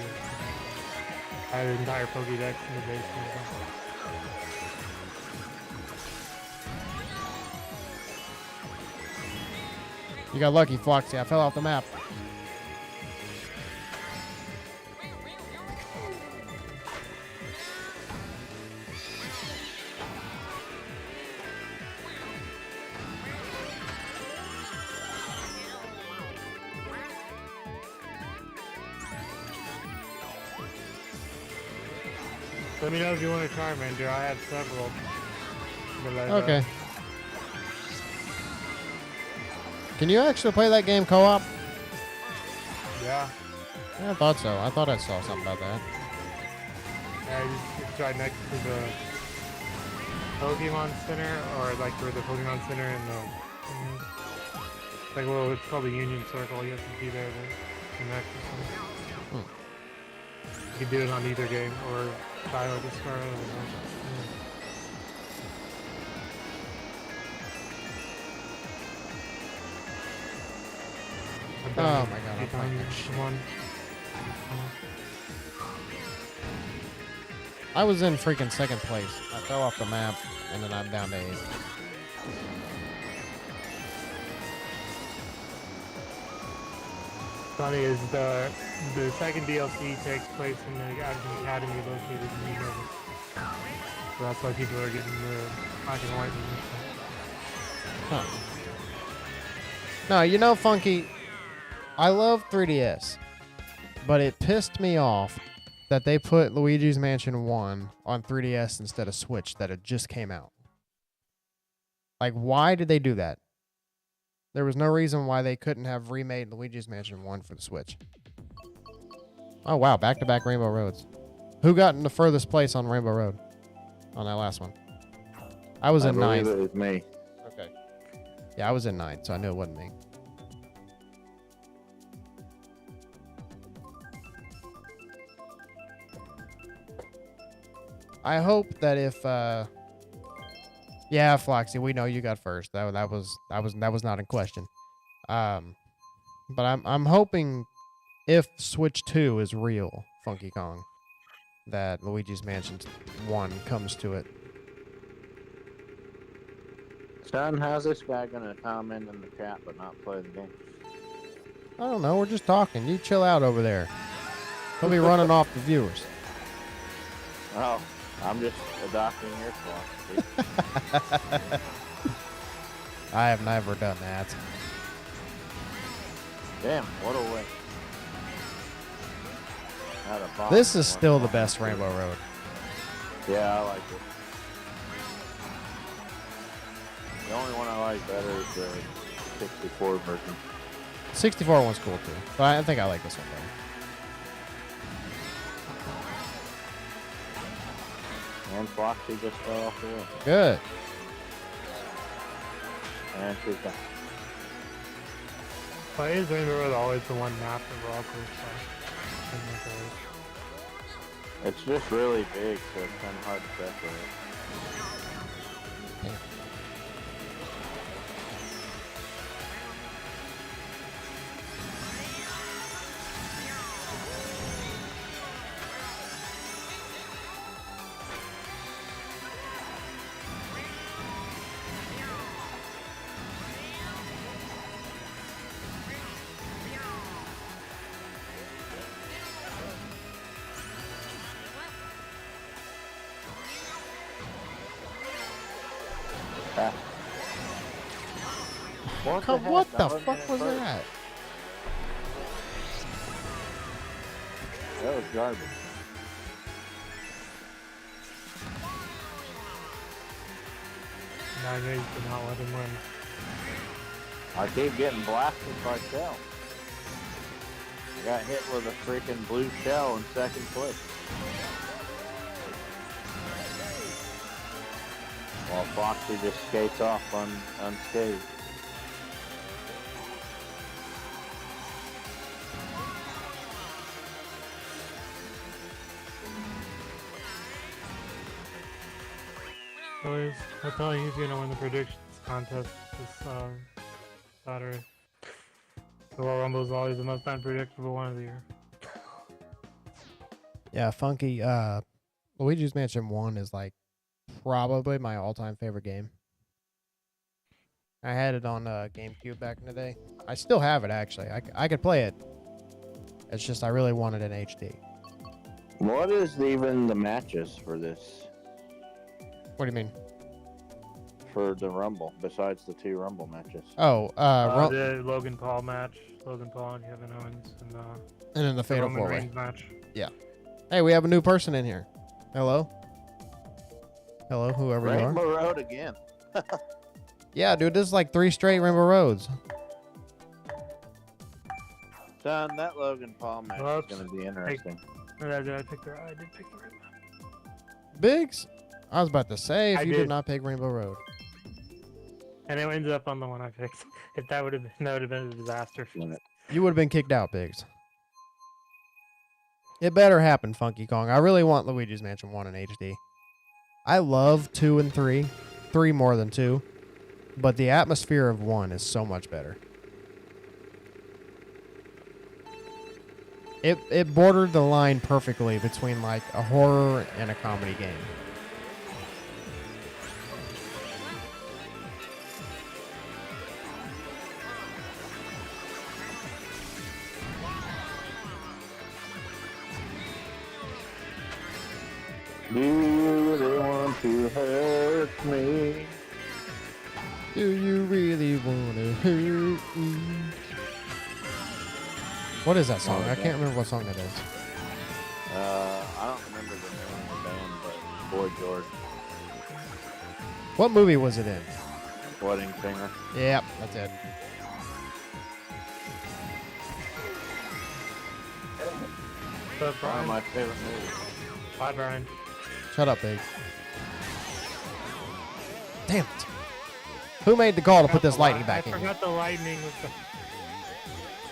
I had an entire Pokédex in the base game. You got lucky, Floxy. I fell off the map. Let me know if you want a Charmander. I have several. Okay. Can you actually play that game co-op? Yeah. Yeah, I thought so. I thought I saw something about that. Yeah, it's right next to the Pokemon Center, or like where the Pokemon Center and the like, well, it's called the Union Circle. You have to be there to connect or something. You can do it on either game, or Child Discard. Oh my god, I'm playing that shit. I was in freaking second place. I fell off the map, and then I'm down to 8. Funny is the second DLC takes place in the academy located in New York. So that's why people are getting the black and white edition. Huh. No, you know, Funky, I love 3DS, but it pissed me off that they put Luigi's Mansion 1 on 3DS instead of Switch that it just came out. Like, why did they do that? There was no reason why they couldn't have remade Luigi's Mansion 1 for the Switch. Oh, wow. Back-to-back Rainbow Roads. Who got in the furthest place on Rainbow Road? On that last one. I was in 9th. It was me. Okay. Yeah, I was in 9th, so I knew it wasn't me. I hope that if yeah, Floxy, we know you got first. That was not in question. But I'm hoping if Switch 2 is real, Funky Kong, that Luigi's Mansion 1 comes to it. Son, how's this guy gonna comment in the chat but not play the game? I don't know, we're just talking. You chill out over there. He'll be running off the viewers. Oh, I'm just adopting your philosophy. I have never done that. Damn, what a way. Had a bomb This is in still one the bomb. best Rainbow Road. Yeah, I like it. The only one I like better is the 64 version. 64 one's cool too, but I think I like this one better. And Foxy just fell off the wheel. Good. And she's back. Why is Rainbow Road always the one map that we're all close by? It's just really big, so it's kind of hard to separate. What the fuck was that? That was garbage. Now I know you cannot let him win. I keep getting blasted by shell. I got hit with a freaking blue shell in second place. While Foxy just skates off unscathed. Boys, I thought he was gonna win the predictions contest this Saturday. The Royal Rumble is always the most unpredictable one of the year. Yeah, Funky. Luigi's Mansion 1 is like probably my all-time favorite game. I had it on GameCube back in the day. I still have it actually. I could play it. It's just I really wanted an HD. What is even the matches for this? What do you mean? For the Rumble, besides the 2 Rumble matches? Oh, the Logan Paul match. Logan Paul and Kevin Owens. And then the Fatal Roman 4-Way. Reigns match. Yeah. Hey, we have a new person in here. Hello? Hello, whoever you are. Rainbow Road again. Yeah, dude, this is like 3 straight Rainbow Roads. Son, that Logan Paul match Whoops. is going to be interesting. I did pick the right one. Biggs? I was about to say, if I you did did. not pick Rainbow Road. And it ended up on the one I picked. If that would have been a disaster. You would have been kicked out, Biggs. It better happen, Funky Kong. I really want Luigi's Mansion 1 in HD. I love 2 and 3. 3 more than 2. But the atmosphere of 1 is so much better. It bordered the line perfectly between like a horror and a comedy game. Do you really want to hurt me? Do you really want to hurt me? What is that song? I can't remember what song that is. I don't remember the name of the band, but Boy George, What movie was it in? Wedding Singer. Yep, that's it. So, One of Brian. my favorite movies. Bye, Brian. Shut up, Biggs. Damn it. Who made the call to put this lightning back I in? forgot the lightning was the...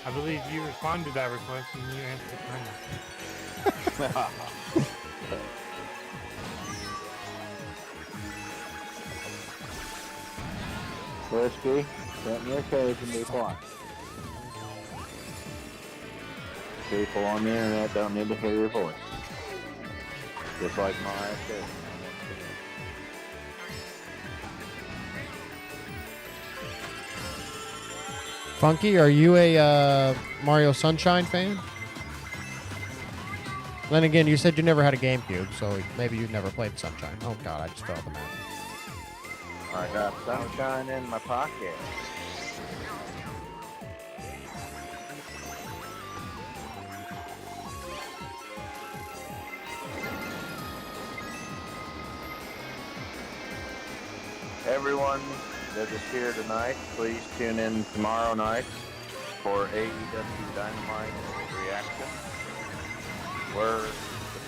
I believe you responded to that request and you answered the timer. Whiskey, sit in your cage and be quiet. People on the internet don't need to hear your voice. Just like Mariah said. Funky, are you a Mario Sunshine fan? Then again, you said you never had a GameCube, so maybe you've never played Sunshine. Oh god, I just fell off the map. I got sunshine in my pocket. Everyone that is here tonight, please tune in tomorrow night for AEW Dynamite Reaction, where the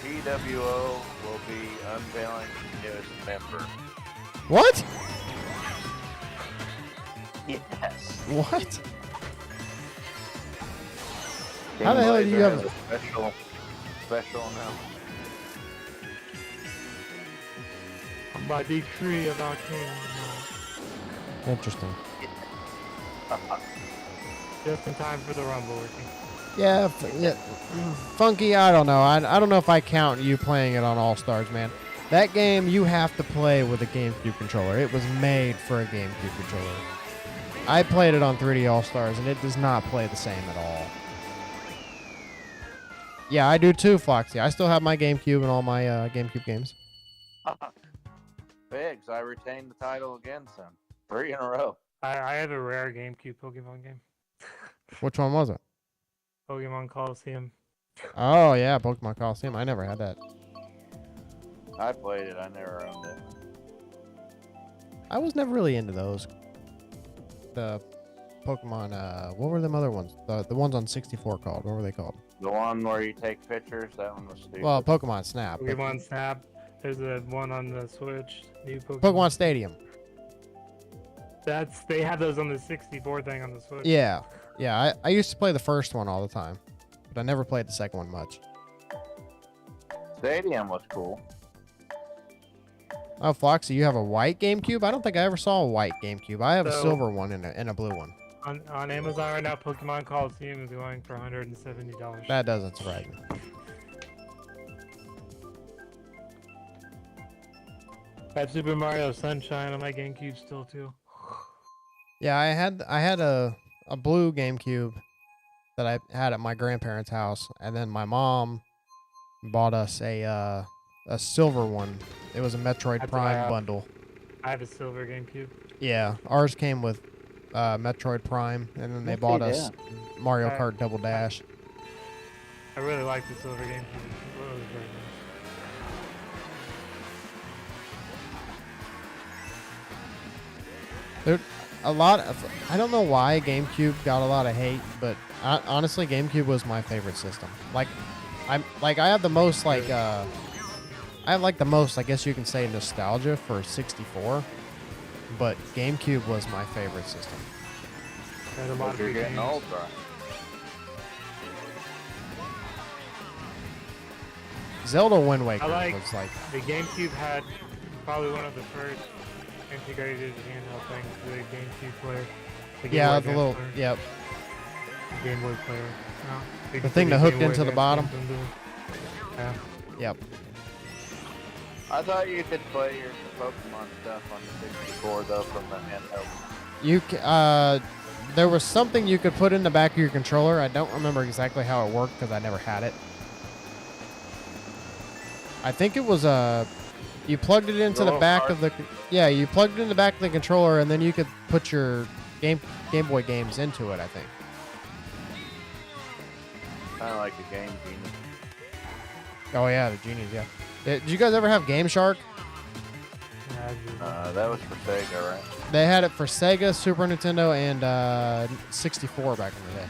PWO will be unveiling the newest member. What? Yes. What? How the hell do you Laser have has a special now? By decree of our king. Interesting. Just in time for the Rumble, Ricky. Yeah, yeah. Funky, I don't know. I don't know if I count you playing it on All Stars, man. That game you have to play with a GameCube controller. It was made for a GameCube controller. I played it on 3D All Stars, and it does not play the same at all. Yeah, I do too, Foxy. I still have my GameCube and all my GameCube games. Biggs, I retained the title again, son. 3 in a row. I have a rare GameCube Pokemon game. Which one was it? Pokemon Coliseum. Oh, yeah, Pokemon Coliseum. I never had that. I played it. I never owned it. I was never really into those. The Pokemon, what were them other ones? The ones on 64 called? What were they called? The one where you take pictures, that one was stupid. Well, Pokemon Snap. but Pokemon Snap. There's a one on the Switch. New Pokemon Stadium. They have those on the 64 thing on the Switch. Yeah. Yeah, I used to play the first one all the time. But I never played the second one much. Stadium was cool. Oh, Floxy, you have a white GameCube? I don't think I ever saw a white GameCube. I have a So- silver one and a blue one. On Amazon right now, Pokemon Coliseum is going for $170. That doesn't surprise me. I have Super Mario Sunshine on my GameCube still too. Yeah, I had a blue GameCube that I had at my grandparents' house, and then my mom bought us a silver one. It was a Metroid That's what I Prime have. bundle. I have a silver GameCube. Yeah, ours came with Metroid Prime, and then they bought us Mario Alright. Kart Double Dash. I really like the silver GameCube. It was very nice. There, a lot of, I don't know why GameCube got a lot of hate, but honestly, GameCube was my favorite system. Like, I have the most I have the most, I guess you can say, nostalgia for 64. But GameCube was my favorite system. There's a lot of You're good getting games. old, bro. Zelda Wind Waker I like- was like, The GameCube had probably one of the first integrated handheld things for the GameCube player. The Game yeah, Boy the Advance little, player, yep. the Game Boy player. Yeah. The thing that hooked Game Boy into the Advance bottom. games into it. Yeah. Yep. I thought you could play your Pokemon stuff on the 64 though from the handheld. You there was something you could put in the back of your controller. I don't remember exactly how it worked because I never had it. I think it was you plugged it into the little back card. of the you plugged it in the back of the controller, and then you could put your Game Boy games into it, I think. Kind of like the Game Genie. Oh yeah, the genies, yeah. Did you guys ever have Game Shark? Yeah, I do. That was for Sega, right? They had it for Sega, Super Nintendo, and 64 back in the day.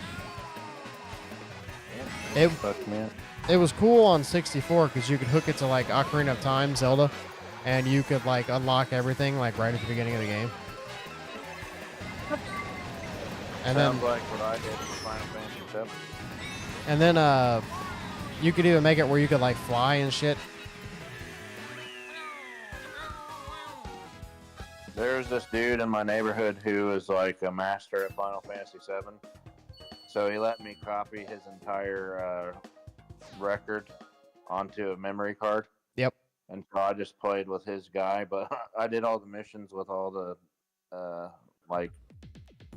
It Fuck me up. It was cool on 64 because you could hook it to like Ocarina of Time, Zelda, and you could like unlock everything like right at the beginning of the game. And Sounds then like what I did in Final Fantasy 7. and then you could even make it where you could like fly and shit. There's this dude in my neighborhood who is like a master at Final Fantasy 7. So he let me copy his entire record onto a memory card. Yep. And so I just played with his guy, but I did all the missions with all the like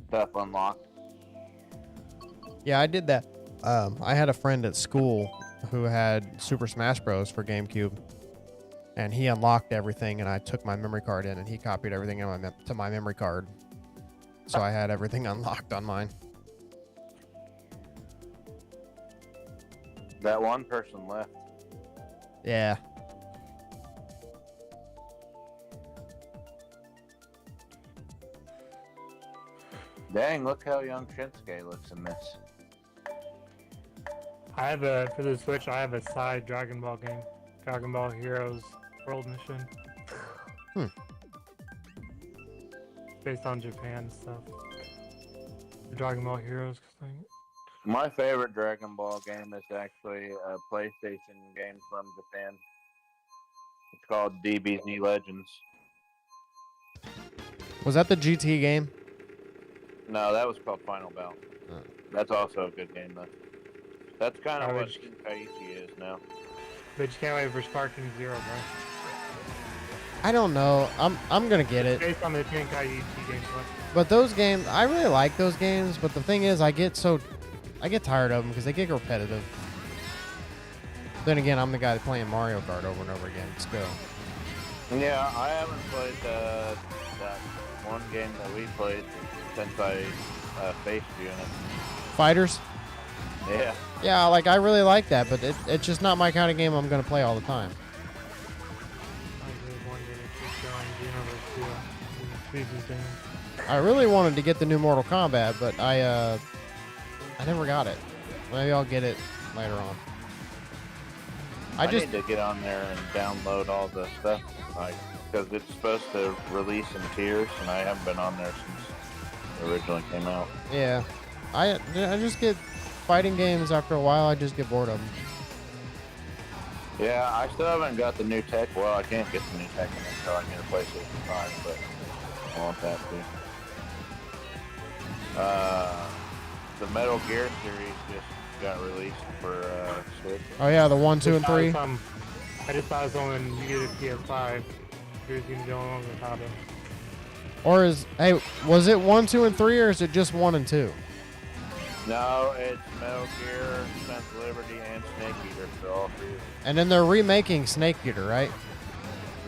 stuff unlocked. Yeah, I did that. I had a friend at school who had Super Smash Bros. For GameCube, and he unlocked everything, and I took my memory card in, and he copied everything to my memory card. So I had everything unlocked on mine. That one person left. Yeah. Dang, look how young Shinsuke looks in this. I have for the Switch, I have a side Dragon Ball game. Dragon Ball Heroes World Mission. Hmm. Based on Japan stuff. The Dragon Ball Heroes thing. My favorite Dragon Ball game is actually a PlayStation game from Japan. It's called DBZ Legends. Was that the GT game? No, that was called Final Bout. Oh. That's also a good game, though. That's kind of Oh, what it's- Tenkaichi is now. But you can't wait for Sparking Zero, bro. I don't know. I'm gonna get it. Based on the Tenkaichi gameplay. But those games, I really like those games. But the thing is, I get tired of them because they get repetitive. Then again, I'm the guy playing Mario Kart over and over again. Let's go. Yeah, I haven't played that one game that we played since I faced you in it. Fighters? Yeah. Yeah, like I really like that, but it's just not my kind of game I'm gonna play all the time. I really wanted to get the new Mortal Kombat, but I never got it. Maybe I'll get it later on. I need to get on there and download all the stuff, like, because it's supposed to release in tiers, and I haven't been on there since it originally came out. Yeah, I just get fighting games after a while. I just get bored of them. Yeah, I still haven't got the new tech. Well, I can't get the new tech until I get a PlayStation 5, but I want that too. The Metal Gear series just got released for Switch. Oh yeah, the 1, 2, and 3. I just thought it was only when you get a PS5. Here's gonna be the only one without it. Or was it 1, 2, and 3, or is it just 1 and 2? No, it's Metal Gear, Sons of Liberty, and Snake Eater for all three. And then they're remaking Snake Eater, right?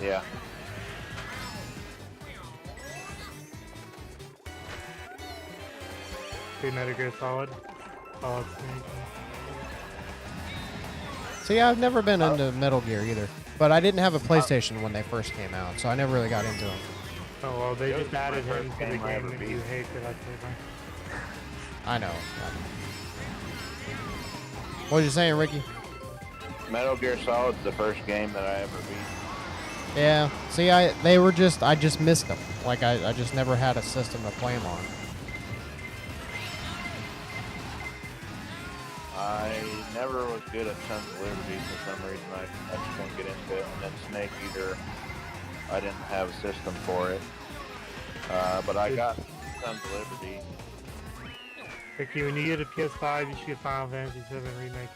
Yeah. Metal Gear Solid. Solid Snake. See, I've never been into Metal Gear either, but I didn't have a PlayStation when they first came out, so I never really got into them. Oh well, they just added him to the game I game ever that beat. you hate that I played by. I know. What was you saying, Ricky? Metal Gear Solid's the first game that I ever beat. Yeah. See, I just missed them. Like I just never had a system to play them on. I never was good at Sons of Liberty for some reason. I just couldn't get into it. And then Snake Eater, I didn't have a system for it. But I got Sons of Liberty. Ricky, when you get a PS5, you should get Final Fantasy VII Remake.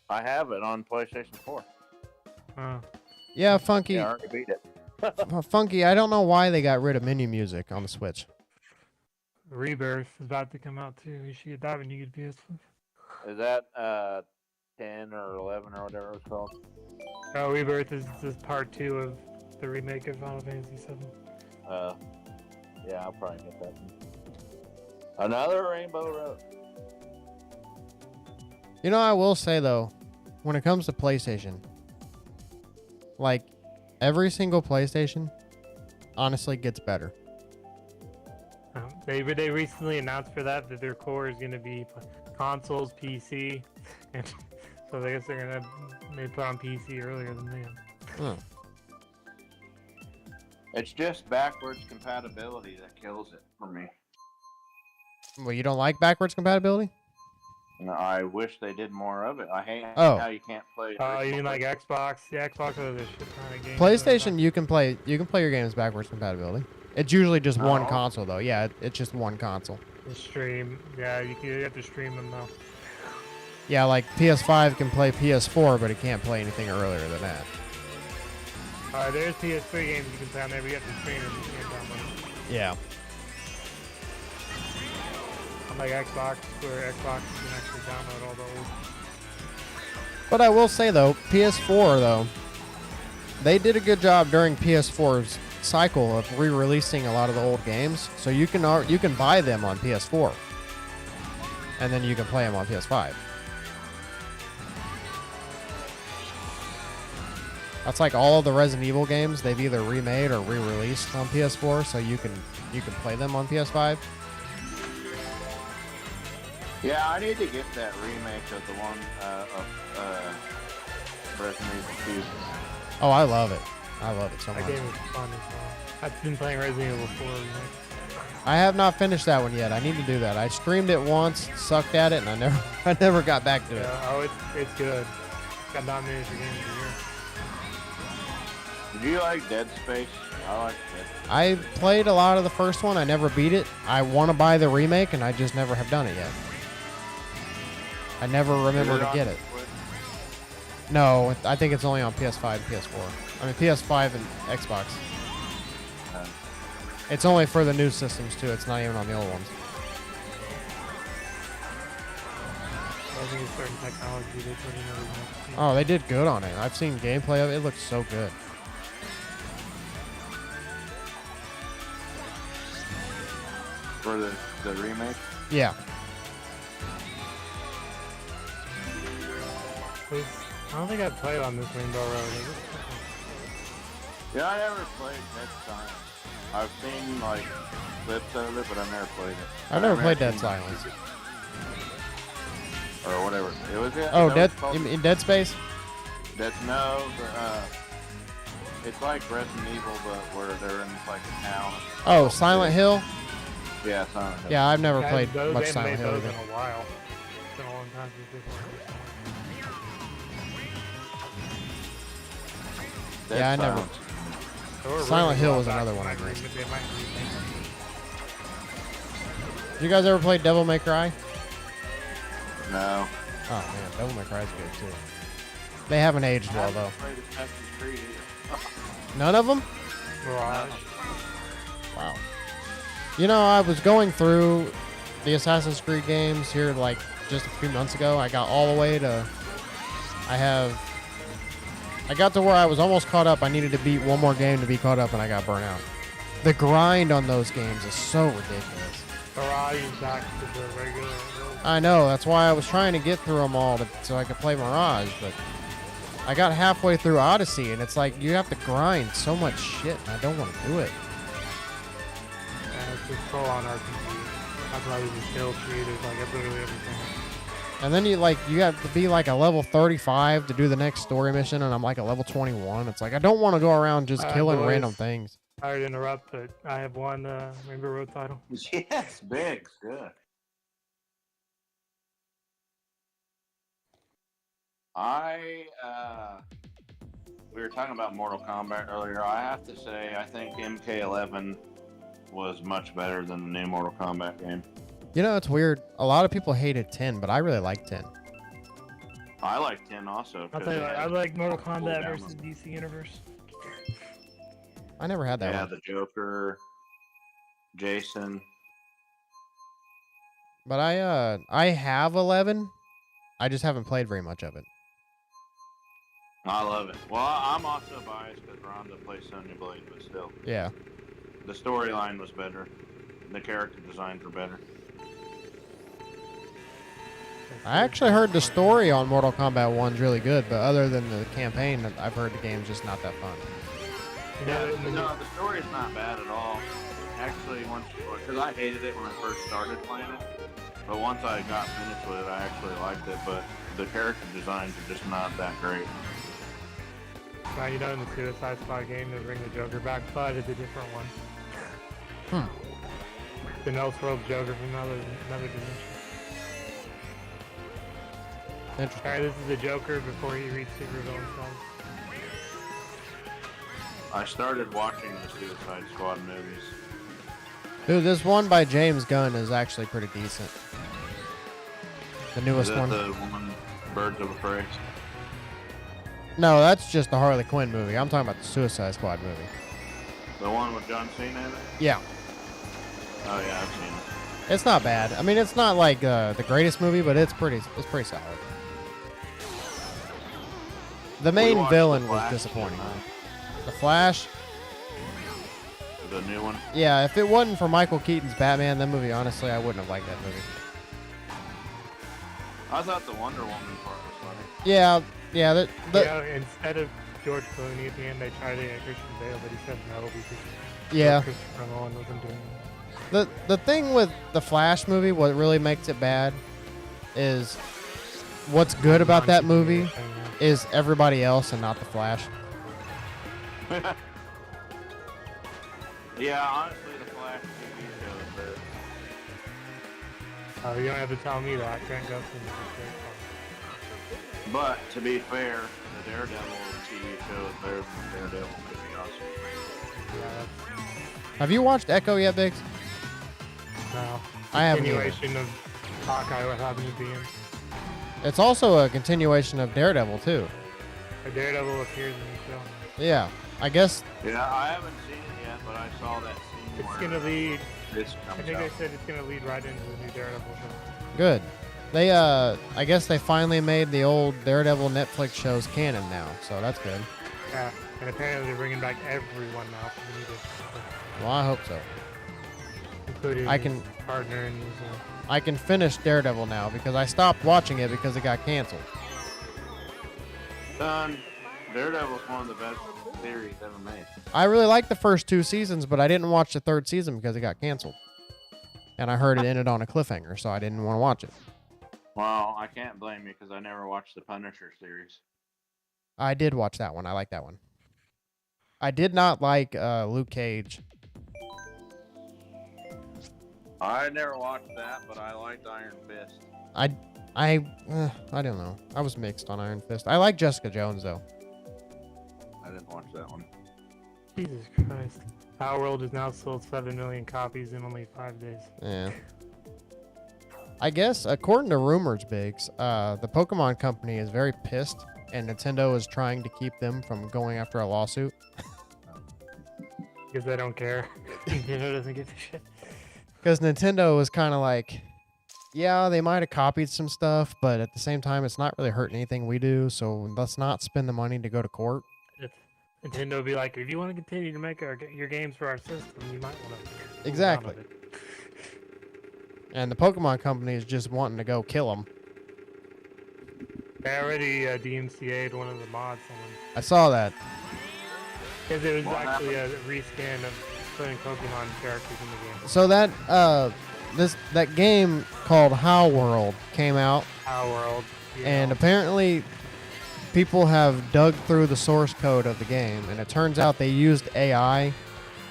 I have it on PlayStation 4. Yeah, Funky. Yeah, I already beat it. Funky, I don't know why they got rid of menu music on the Switch. Rebirth is about to come out too. You should get that when you get a PS5. Is that 10 or 11 or whatever it's called? Oh, Rebirth is part 2 of the remake of Final Fantasy VII. Yeah, I'll probably get that one. Another Rainbow Road. You know, I will say though, when it comes to PlayStation, like every single PlayStation honestly gets better. They recently announced for that their core is going to be consoles, PC, and so I guess they put on PC earlier than they had. It's just backwards compatibility that kills it for me. Well, you don't like backwards compatibility? No, I wish they did more of it. I hate Oh. how you can't play. Oh, you mean like Xbox? Yeah, Xbox has a shit ton of games. PlayStation, you can play your games backwards compatibility. It's usually just one Oh. console though. Yeah, it's just one console. The stream. Yeah, you have to stream them though. Yeah, like PS5 can play PS4, but it can't play anything earlier than that. There's PS3 games you can play on there, but you have to stream them. You can't download them. Yeah. Unlike Xbox, where Xbox you can actually download all those. But I will say though, PS4 though, they did a good job during PS4's cycle of re-releasing a lot of the old games. So you can buy them on PS4, and then you can play them on PS5. That's like all of the Resident Evil games they've either remade or re-released on PS4, so you can play them on PS5. Yeah, I need to get that remake of the one of Resident Evil 2. Oh, I love it. I love it so That much. game is fun as well. I've been playing Resident Evil 4 remake. I have not finished that one yet. I need to do that. I streamed it once, sucked at it, and I never got back to it. Yeah, oh, it's good. Got nominated for Game of the Year. Do you like Dead Space? I like Dead Space. I played a lot of the first one. I never beat it. I want to buy the remake, and I just never have done it yet. I never remember to get it. No, I think it's only on PS5 and PS4. I mean, PS5 and Xbox. It's only for the new systems, too. It's not even on the old ones. I think it's certain technology they put in everything. Oh, they did good on it. I've seen gameplay of it. It looks so good. For the remake? Yeah. I don't think I've played on this Rainbow Road. Yeah, I never played Dead Silence. I've seen like clips of it, but I've never played it. I've never played I've Dead seen- Silence. Or whatever. It was it. Oh, that Dead was called- in Dead Space? That's no. It's like Resident Evil, but where they're in like a town. Oh, Silent Hill? Yeah, Silent Hill. Yeah, I've never Yeah, played those, much they Silent made Hill those either. in a while. It's been a long time since this one. Dead Yeah, I never- Silence. There were Silent rumors Hill a was while another back one I that missed. they might remake it. Did you guys ever play Devil May Cry? No. Oh man, Devil May Cry is good too. They haven't aged I well haven't though. played Assassin's Creed either. None of them? Mirage. Wow. You know, I was going through the Assassin's Creed games here like just a few months ago. I got all the way to. I got to where I was almost caught up. I needed to beat one more game to be caught up, and I got burnt out. The grind on those games is so ridiculous. Mirage is back to the regular. I know, that's why I was trying to get through them all so I could play Mirage, but I got halfway through Odyssey, and it's like you have to grind so much shit, and I don't want to do it. And it's just full on RPG. That's why there's skill tree. There's like literally everything. And then you have to be like a level 35 to do the next story mission, and I'm like a level 21. It's like I don't want to go around just killing boys. random things. Sorry to interrupt, but I have one Rainbow Road title. Yes, big, good. We were talking about Mortal Kombat earlier. I have to say, I think MK11 was much better than the new Mortal Kombat game. You know, it's weird. A lot of people hated 10, but I really like 10. I like 10 also. I'll 'cause tell you it what, has I like Mortal full Kombat down versus DC Universe. I never had that Yeah, one. the Joker, Jason. But I have 11. I just haven't played very much of it. I love it. Well, I'm also biased because Rhonda plays Sonya Blade, but still. Yeah. The storyline was better. The character designs were better. I actually heard the story on Mortal Kombat 1's really good, but other than the campaign, I've heard the game's just not that fun. You know, No, the story's not bad at all. Actually, because I hated it when I first started playing it, but once I got finished with it, I actually liked it. But the character designs are just not that great. now you know in the Suicide Squad game they bring the Joker back, but it's a different one. The Elseworld Joker from another dimension. Interesting. Alright, this is the Joker before he reached supervillain status. I started watching the Suicide Squad movies. Dude, this one by James Gunn is actually pretty decent. The Is newest that one. the one, Birds of Prey? No, that's just the Harley Quinn movie. I'm talking about the Suicide Squad movie. The one with John Cena in it? Yeah. Oh yeah, I've seen it. It's not bad. I mean, it's not like the greatest movie, but it's pretty solid. The main watched villain The was Flash, disappointing. didn't The Flash, The new one? yeah, if it wasn't for Michael Keaton's Batman, that movie, honestly, I wouldn't have liked that movie. I thought the Wonder Woman part was funny. Yeah. Yeah, instead of George Clooney at the end, they tried to get Christian Bale, but he said no because Yeah. Christopher Nolan wasn't doing it. The thing with the Flash movie, what really makes it bad, is what's good about that movie is everybody else and not the Flash. Yeah, honestly, the Flash TV show Oh, you don't have to tell me that. Grant Gustin is a great song. But to be fair, the Daredevil TV show is better than Daredevil, to be honest. Yeah, Have you watched Echo yet, Biggs? no. I haven't either. Continuation of Hawkeye with Hobby being. It's also a continuation of Daredevil too. A Daredevil appears in the film. Yeah, I guess. Yeah, I haven't seen it yet, but I saw that scene It's where gonna lead. this I comes think out. they said it's gonna lead right into the new Daredevil show. Good. They I guess they finally made the old Daredevil Netflix shows canon now, so that's good. Yeah, and apparently they're bringing back everyone now from the new Daredevil, Well, I hope so. including I his can- partner and his. I can finish Daredevil now because I stopped watching it because it got canceled. Son, Daredevil's one of the best series ever made. I really liked the first 2 seasons, but I didn't watch the 3rd season because it got canceled. And I heard it ended on a cliffhanger, so I didn't want to watch it. Well, I can't blame you because I never watched the Punisher series. I did watch that one. I like that one. I did not like Luke Cage. I never watched that, but I liked Iron Fist. I don't know. I was mixed on Iron Fist. I like Jessica Jones though. I didn't watch that one. Jesus Christ. Our World has now sold 7 million copies in only 5 days. Yeah. I guess according to rumors, Biggs, the Pokemon Company is very pissed, and Nintendo is trying to keep them from going after a lawsuit. Because they don't care. Nintendo doesn't give a shit. Because Nintendo was kind of like, yeah, they might have copied some stuff, but at the same time, it's not really hurting anything we do, so let's not spend the money to go to court. If Nintendo would be like, if you want to continue to make your games for our system, you might want to. Exactly. And the Pokemon Company is just wanting to go kill them. They already DMCA'd one of the mods on them. I saw that. Because it was What actually a reskin of putting Pokemon characters in the game. So that that game called How World came out, Our World. you and know. apparently people have dug through the source code of the game, and it turns out they used AI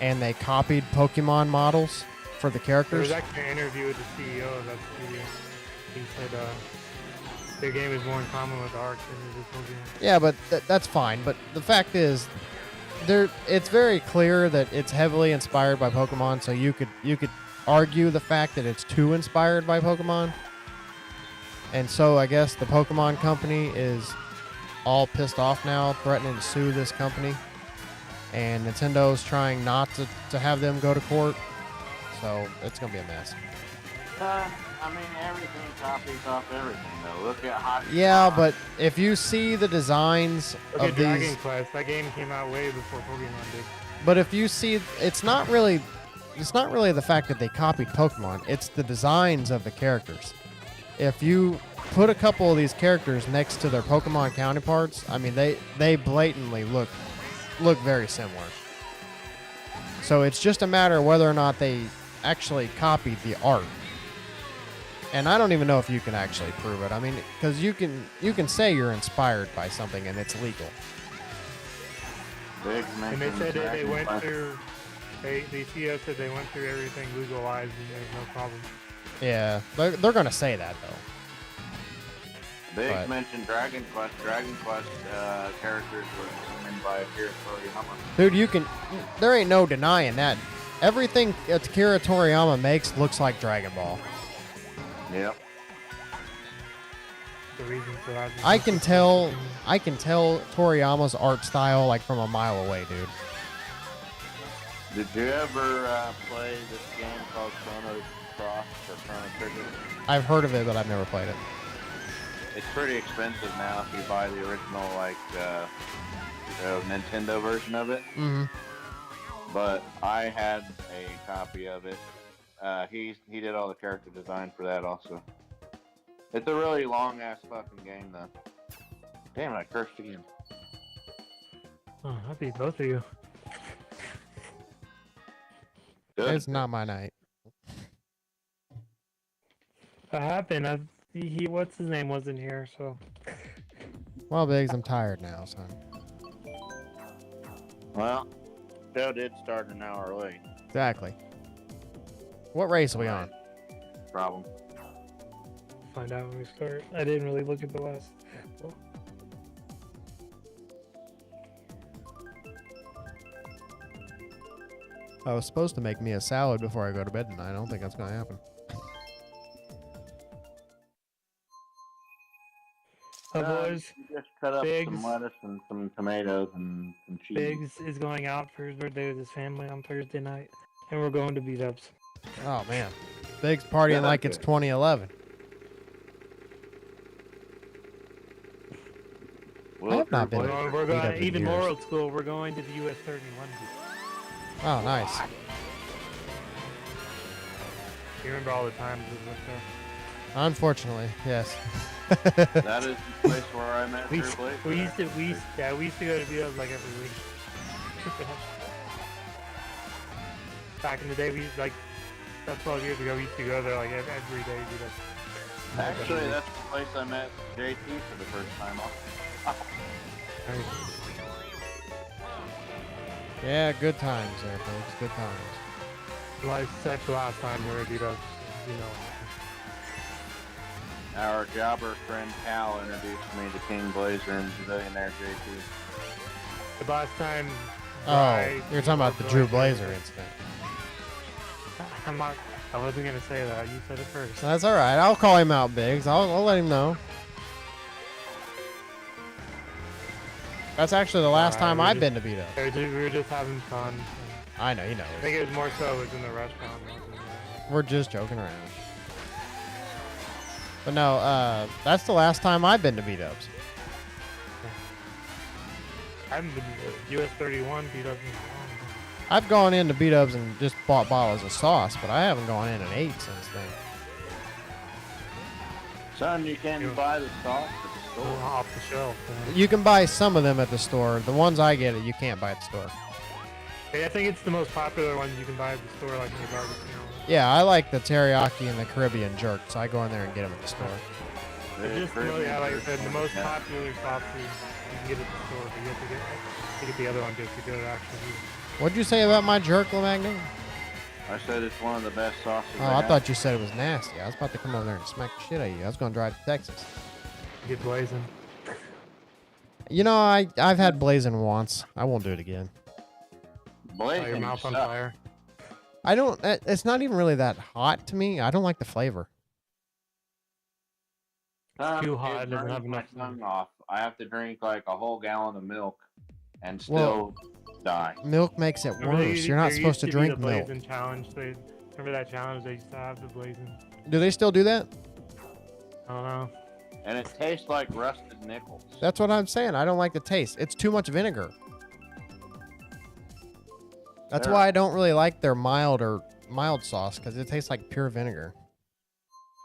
and they copied Pokemon models for the There characters. was actually an interview with the CEO of that studio. He said their game is more in common with Arc than it is Pokemon. Yeah, but that's fine. But the fact is, it's very clear that it's heavily inspired by Pokemon. So you could argue the fact that it's too inspired by Pokemon. And so I guess the Pokemon Company is all pissed off now, threatening to sue this company. And Nintendo's trying not to have them go to court. So it's gonna be a mess. I mean, everything copies off everything, though. Look at Hot. Yeah, but if you see the designs Look of at Dragon these, Quest. That game came out way before Pokemon did. but if you see, it's not really the fact that they copied Pokemon. It's the designs of the characters. If you put a couple of these characters next to their Pokemon counterparts, I mean, they blatantly look very similar. So it's just a matter of whether or not they actually copied the art. And I don't even know if you can actually prove it. I mean, because you can say you're inspired by something and it's legal. Big And they said that they Dragon went Quest. through. The CEO said they went through everything legal-wise and there's no problem. Yeah, they're gonna say that though. Big but- mentioned Dragon Quest. Dragon Quest characters were designed by Akira Toriyama. Dude, there ain't no denying that. Everything Akira Toriyama makes looks like Dragon Ball. Yep. The reason for that. is- I can tell Toriyama's art style like from a mile away, dude. Did you ever play this game called Chrono Cross or Chrono Trigger? I've heard of it, but I've never played it. It's pretty expensive now if you buy the original, Nintendo version of it. Mm-hmm. But I had a copy of it. He did all the character design for that also. It's a really long ass fucking game though. Damn it, I cursed again. Oh, I beat both of you. Good. It's not my night. That happened. He what's his name wasn't here, so Well, Biggs, I'm tired now, son. Well, show did start an hour late. Exactly. What race are we on? Problem. find out when we start. I didn't really look at the last. Well, I was supposed to make me a salad before I go to bed tonight. I don't think that's gonna happen. boys, You just cut up Biggs. some lettuce and some tomatoes and some cheese. Biggs is going out for his birthday with his family on Thursday night, and we're going to beat ups. Oh man, Big's partying like it's 2011. I have not been. We're going beat-up in even years. more old school. We're going to the US 31. Oh, nice. You remember all the times we went there? Unfortunately, yes. That is the place where I met We Drew Blazer. used to go to beat ups like every week. Back in the day, we used like 12 years ago. We used to go there like every day. Beat ups. Actually, that's the place I met JT for the first time. Yeah, good times there, folks. Good times. Like that's the last time we were beat ups. You know. Our jobber friend Cal introduced me to King Blazer and Billionaire JT. The last time. Oh, you're talking about the Drew Blazer incident. I wasn't gonna say that. You said it first. That's all right. I'll call him out, Biggs. I'll let him know. That's actually the last time I've been to beat up. We were just having fun. I know, you know. I think it was more so it was in the restaurant. We're just joking around. But no, that's the last time I've been to beat ups. I haven't been to US 31 beat ups in a long time. I've gone into beat ups and just bought bottles of sauce, but I haven't gone in and ate since then. Son, you can't buy the sauce at the store. Off the shelf. You can buy some of them at the store. The ones I get, you can't buy at the store. I think it's the most popular ones you can buy at the store, like in the barbecue. Yeah, I like the teriyaki and the Caribbean jerk, so I go in there and get them at the store. Just really, like I said, the most popular sauces you can get at the store, but you have to get the other one just to go to actually eat. What'd you say about my jerk, Lamagno? I said it's one of the best sauces. Oh, I thought you said it was nasty. I was about to come over there and smack the shit out of you. I was going to drive to Texas. Get blazing. You know, I've had blazing once. I won't do it again. Blazing Your mouth on sucks. fire. I don't. It's not even really that hot to me. I don't like the flavor. Too hot, It doesn't burns have my enough tongue off. I have to drink like a whole gallon of milk and still die. Milk makes it worse. You're not supposed to drink milk. Blazing challenge. Remember that challenge they used to have, the blazing? Do they still do that? I don't know. And it tastes like rusted nickels. That's what I'm saying. I don't like the taste. It's too much vinegar. That's why I don't really like their mild sauce, because it tastes like pure vinegar.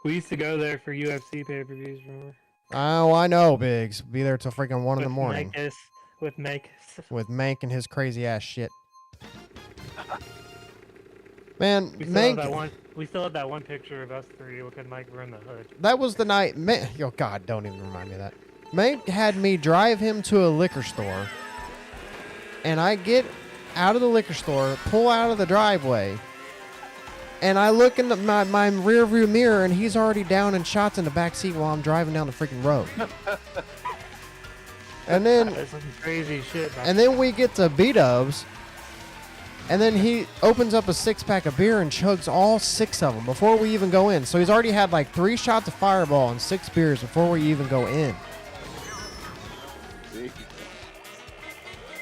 We used to go there for UFC pay-per-views, remember? Oh, I know, Biggs. Be there till freaking 1 in the morning. With Mank. With Mank and his crazy ass shit. Man, We still have that one picture of us three looking like we're in the hood. that was the night. Oh, God, don't even remind me of that. Mank had me drive him to a liquor store, and I get out of the liquor store, pull out of the driveway, and I look in my rear view mirror, and he's already down in shots in the back seat while I'm driving down the freaking road. And then, That's some crazy shit. and then we get to B-Dubs, and then he opens up a 6-pack of beer and chugs all 6 of them before we even go in. So he's already had like 3 shots of Fireball and 6 beers before we even go in.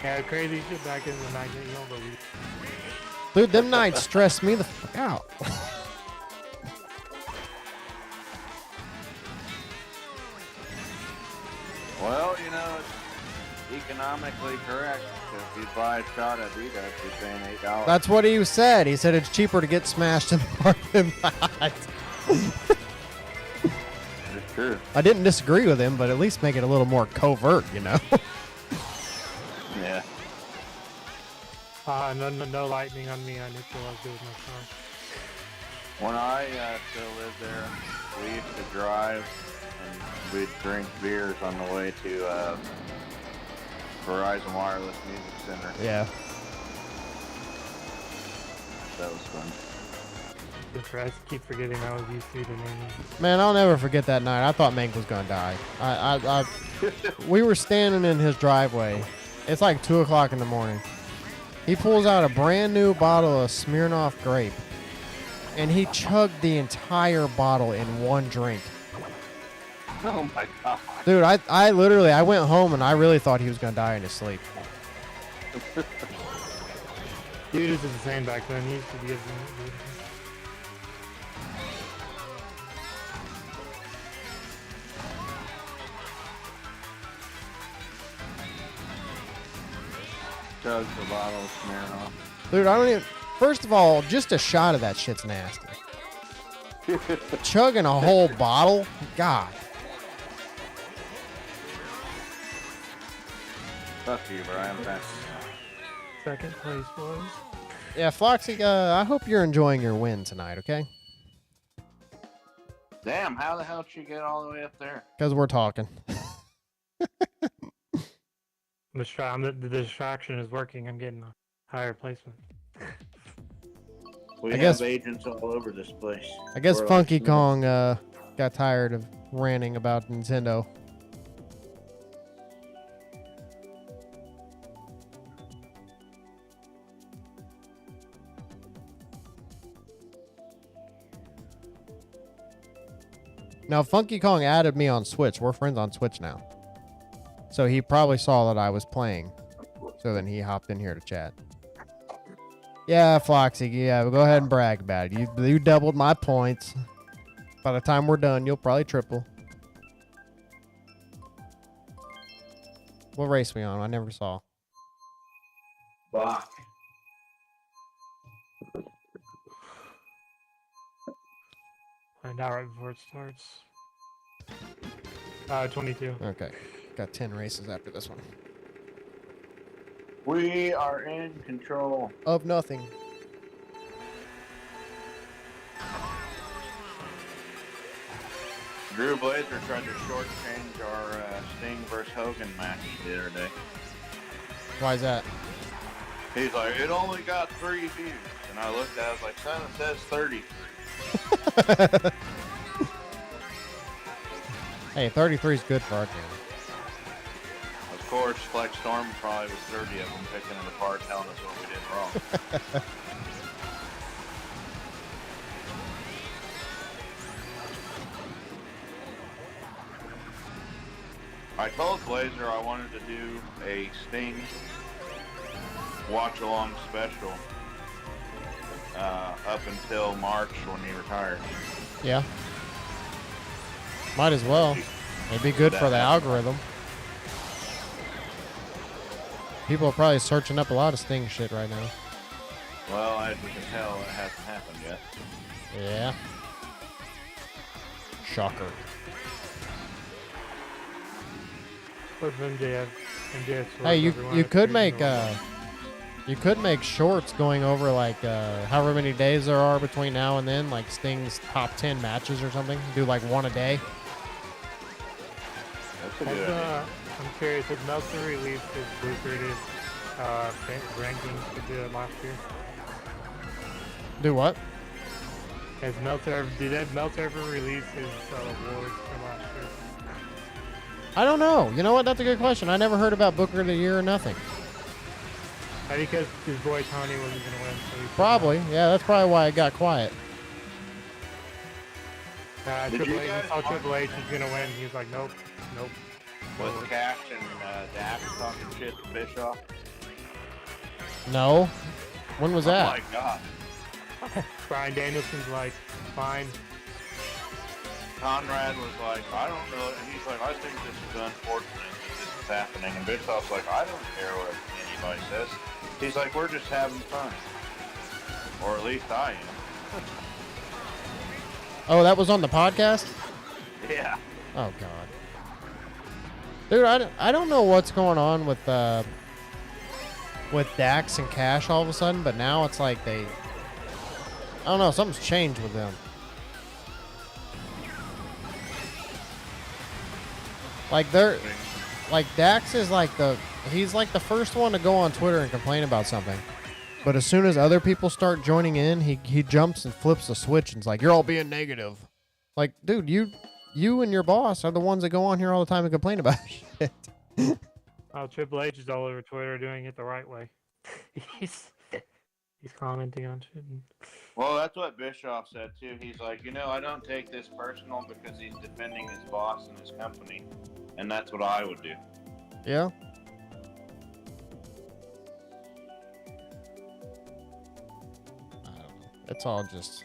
Yeah, crazy shit back in the night that you don't believe. Dude, them nights stressed me the fuck out. Well, you know, it's economically correct. If you buy a shot of Vita, you're paying $8. That's what he said. He said it's cheaper to get smashed in the parking lot. It's true. I didn't disagree with him, but at least make it a little more covert, you know? Yeah. No lightning on me. I need to do with my car. When I still lived there, we used to drive and we'd drink beers on the way to Verizon Wireless Music Center. Yeah. That was fun. I keep forgetting that was UC the name. Man, I'll never forget that night. I thought Mank was gonna die. We were standing in his driveway. It's like 2 o'clock in the morning. He pulls out a brand new bottle of Smirnoff Grape, and he chugged the entire bottle in one drink. Oh my god. Dude, I literally, I went home and I really thought he was gonna die in his sleep. Dude is insane back then. He used to be Chug the bottle of Smirnoff. Dude, I don't even. First of all, just a shot of that shit's nasty. Chugging a whole bottle? God. Fuck you, Brian. Thanks. second place, boys. Yeah, Floxy, I hope you're enjoying your win tonight, okay? Damn, how the hell did you get all the way up there? Because we're talking. The distraction is working. I'm getting a higher placement. We I have guess- agents all over this place. I guess We're like Funky snakes. Kong got tired of ranting about Nintendo. Now, Funky Kong added me on Switch. We're friends on Switch now. So he probably saw that I was playing. So then he hopped in here to chat. Yeah, Floxy, yeah, go ahead and brag about it. You doubled my points. By the time we're done, you'll probably triple. What race we on? I never saw. Bach. Find out right before it starts. 22. Okay. Got 10 races after this one. We are in control. Of nothing. Drew Blazer tried to shortchange our Sting versus Hogan match the other day. Why is that? He's like, it only got 3 views. And I looked at it, I was like, son, it says 30. Hey, 33 is good for our channel. Of course, Flex Storm probably was 30 of them picking it apart, telling us what we did wrong. I told Blazer I wanted to do a Sting watch-along special up until March when he retires. Yeah. Might as well. It'd be good for the algorithm. People are probably searching up a lot of Sting shit right now. Well, as you can tell, it hasn't happened yet. Yeah. Shocker. What's MJF? MJF Hey, you could make shorts going over like however many days there are between now and then, like Sting's top 10 matches or something. Do like one a day. That's a good idea. I'm curious, did Meltzer release his Bluebearded rankings to do it last year? Do what? Did Meltzer ever release his awards from last year? I don't know. You know what? That's a good question. I never heard about Booker of the Year or nothing. Because his boy Tony wasn't going to win. So he Probably. Yeah, that's probably why it got quiet. Did you Triple H, guys he saw Triple H was going to win. He was like, nope. Was Cash and Dax talking shit to Bischoff? No. When was Oh that? my god. Brian Danielson's like, fine. Conrad was like, I don't know. And he's like, I think this is unfortunate that this is happening. And Bischoff's like, I don't care what anybody says. He's like, we're just having fun. Or at least I am. Oh, that was on the podcast? Yeah. Oh, God. Dude, I don't know what's going on with Dax and Cash all of a sudden, but now it's like I don't know, something's changed with them. Like Dax is like he's like the first one to go on Twitter and complain about something. But as soon as other people start joining in, he jumps and flips a switch and's like, "You're all being negative." Like, dude, you and your boss are the ones that go on here all the time and complain about shit. Oh, Triple H is all over Twitter doing it the right way. he's commenting on shit. Well, that's what Bischoff said too. He's like, I don't take this personal because he's defending his boss and his company, and that's what I would do. Yeah. I don't know. It's all just.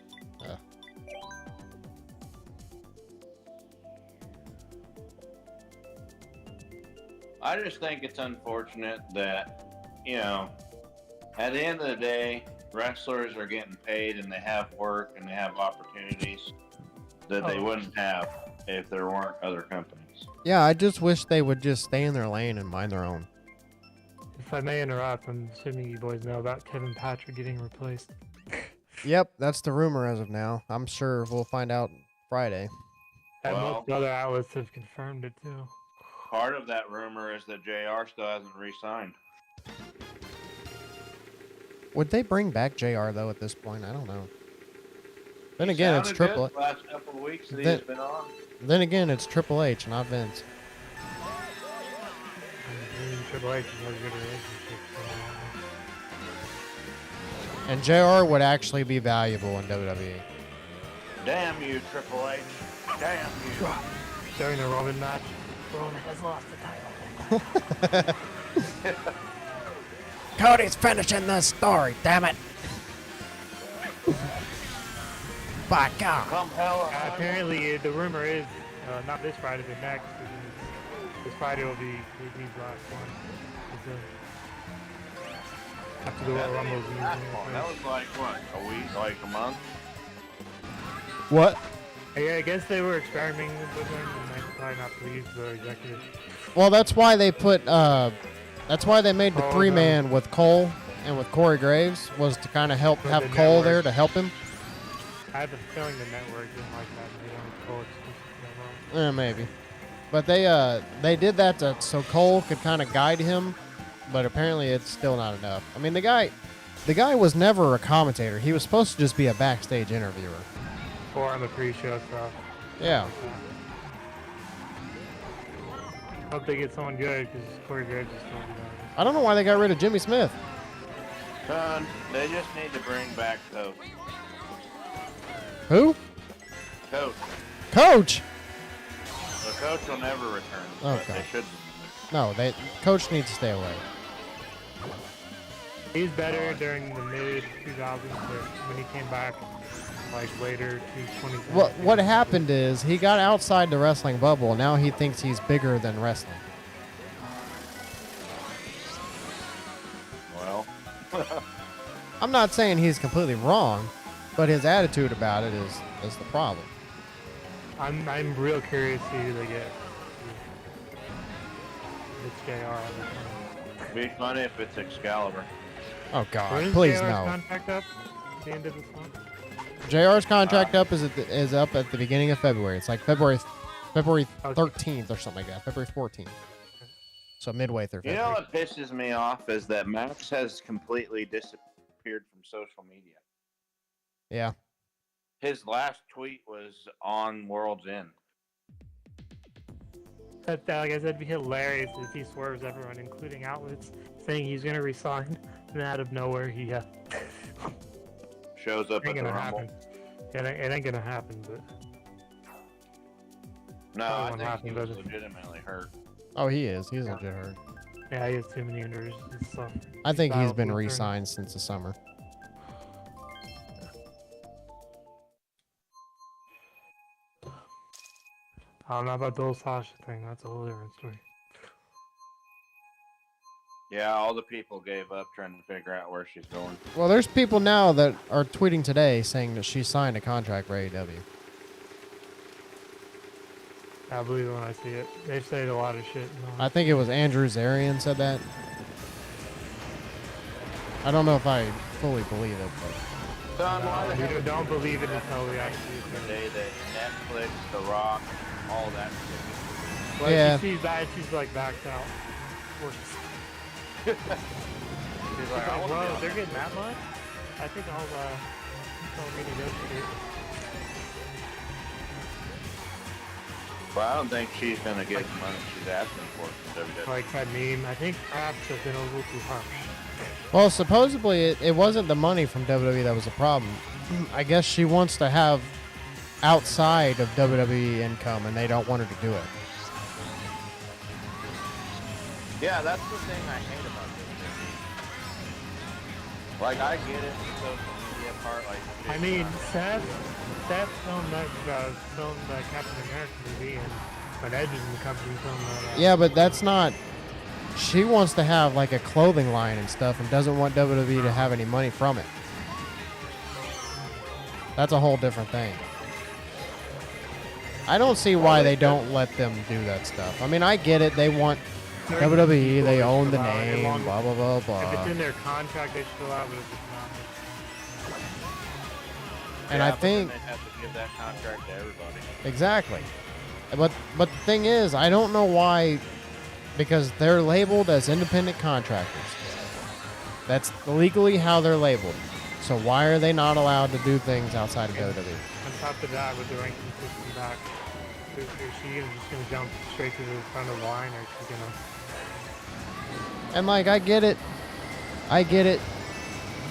I just think it's unfortunate that, at the end of the day, wrestlers are getting paid and they have work and they have opportunities that they wouldn't have if there weren't other companies. Yeah, I just wish they would just stay in their lane and mind their own. If I may interrupt, I'm assuming you boys know about Kevin Patrick getting replaced. Yep, that's the rumor as of now. I'm sure we'll find out Friday. And Well- most other outlets have confirmed it too. Part of that rumor is that JR still hasn't re-signed. Would they bring back JR though at this point? I don't know. Then He again, it's sounded Triple. good the last couple of weeks that Then- he's been on. Then again, it's Triple H, not Vince. Triple H has a good relationship. And JR would actually be valuable in WWE. Damn you, Triple H. Damn you. During the Roman match, Roman has lost the title. Cody's finishing this story, damn it. By God. Come hell Apparently, the rumor is not this Friday, but next. This Friday will be his last one. After the Royal Rumble. That was like what? A week? Like a month? What? Yeah, I guess they were experimenting with him and they decided not to use the executive. Well, that's why they put. That's why they made the Oh, three-man with Cole and with Corey Graves was to kind of help For have the Cole network. there to help him. I have a feeling the network didn't like that. And they only Cole exclusive. Maybe. But they did that so Cole could kind of guide him, but apparently it's still not enough. I mean, the guy was never a commentator. He was supposed to just be a backstage interviewer. Or on the pre-show stuff. Yeah. Hope they get someone good because Corey Graves is still good. I don't know why they got rid of Jimmy Smith. Son, they just need to bring back Coach. Who? Coach. Coach. The coach will never return. but Okay. They should. No, Coach needs to stay away. He's better during the mid 2000s, but when he came back, like later to 2010. What happened is he got outside the wrestling bubble. Now he thinks he's bigger than wrestling. Well, I'm not saying he's completely wrong, but his attitude about it is the problem. I'm real curious to see who they get. It's JR. it'd be funny if it's Excalibur. Oh When God, is please JR's no. contract up? At the end of this month? JR's contract is up at the beginning of February. It's like February 13th or something like that. February 14th. So midway through You February. know what pisses me off is that Max has completely disappeared from social media. Yeah. His last tweet was on World's End. Like I said, it'd be hilarious if he swerves everyone, including outlets, saying he's going to resign, and out of nowhere he Shows up at ain't the gonna Rumble. happen. It ain't gonna happen, but No, Probably I won't think happen, he was does it? legitimately hurt. Oh, he is. He's legit hurt. yeah, he has too many injuries. So I think he's been battles with re-signed since the summer. I don't know about the whole Sasha thing. That's a whole different story. Yeah, all the people gave up trying to figure out where she's going. Well, there's people now that are tweeting today saying that she signed a contract for AEW. I believe it when I see it. They've said a lot of shit. I think it was Andrew Zarian said that. I don't know if I fully believe it, but Son, why the hell Don't believe it until we actually see it. say that Netflix, The Rock, all that shit. But Yeah. she sees that, she's like backed out. She's It's like, I like, want to be whoa, on they're that. getting that much? I think I'll renegotiate. But I don't think she's gonna get the money she's asking for from WWE. Like that meme, I think perhaps have been a little too harsh. Well, supposedly it wasn't the money from WWE that was the problem. I guess she wants to have outside of WWE income, and they don't want her to do it. Yeah, that's the thing I hate about this. Like, I get it, the social media part, like... I mean, Seth filmed that Captain America movie, and when Edge is in the company filmed that. Yeah, but that's not. She wants to have like a clothing line and stuff, and doesn't want WWE to have any money from it. That's a whole different thing. I don't see why they don't let them do that stuff. I mean, I get it. They want WWE. They own the name. Blah blah blah If blah. it's in their contract, they should allow it. If it's not, And Yeah, I but think then they have to give that contract to everybody. exactly. But the thing is, I don't know why. Because they're labeled as independent contractors. That's legally how they're labeled. So why are they not allowed to do things outside of WWE? on top of that, with the ranking system back, is she just gonna jump straight to the front of the line, or is she gonna? And like, I get it.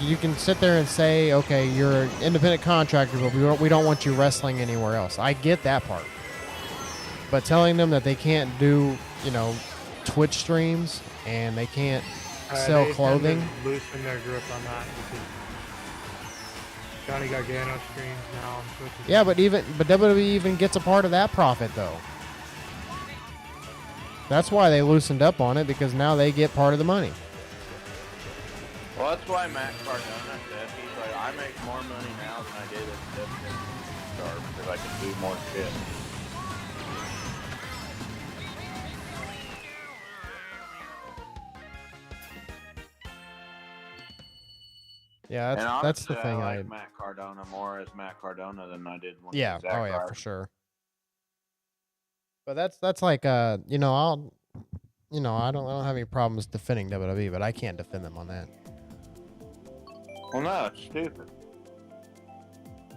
You can sit there and say, okay, you're an independent contractor, but we don't want you wrestling anywhere else. I get that part. But telling them that they can't do, Twitch streams and they can't sell They clothing. tend to loosen their grip on that because Johnny Gargano streams now on Twitch. Yeah, but WWE even gets a part of that profit though. That's why they loosened up on it, because now they get part of the money. Well, that's why Matt Cardona said, he's like, I make more money now than I did at the WWE star because I can do more shit. Yeah, And that's the honestly, thing. I like Matt Cardona more as Matt Cardona than I did when Yeah, Zack oh yeah, Ryder. for sure. But that's like I don't have any problems defending WWE, but I can't defend them on that. Well, no, it's stupid.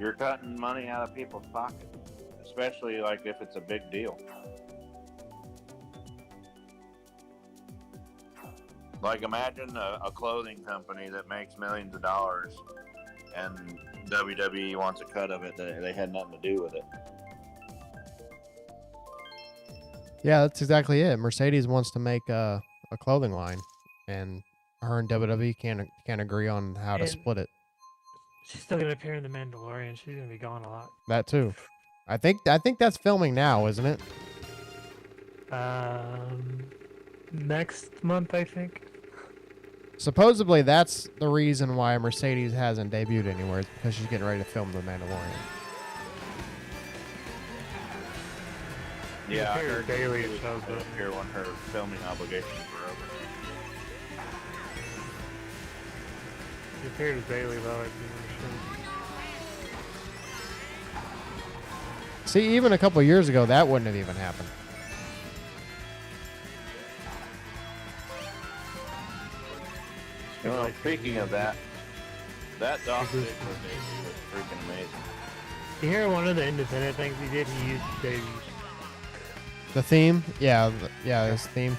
You're cutting money out of people's pockets, especially like if it's a big deal. Like, imagine a clothing company that makes millions of dollars and WWE wants a cut of it. They had nothing to do with it. Yeah, that's exactly it. Mercedes wants to make a clothing line, and her and WWE can't agree on how to And- split it. She's still gonna appear in The Mandalorian. She's gonna be gone a lot. That too. I think that's filming now, isn't it? Next month, I think. Supposedly, that's the reason why Mercedes hasn't debuted anywhere, is because she's getting ready to film The Mandalorian. Yeah, I appears heard daily, she was it shows gonna up. appear when her filming obligations were over. She appeared as Bailey, though. I'd be See, even a couple years ago, that wouldn't have even happened. Well, speaking of that Dolph Ziggler debut was freaking amazing. You hear one of the independent things he did? He used Davies. The theme, yeah, his theme.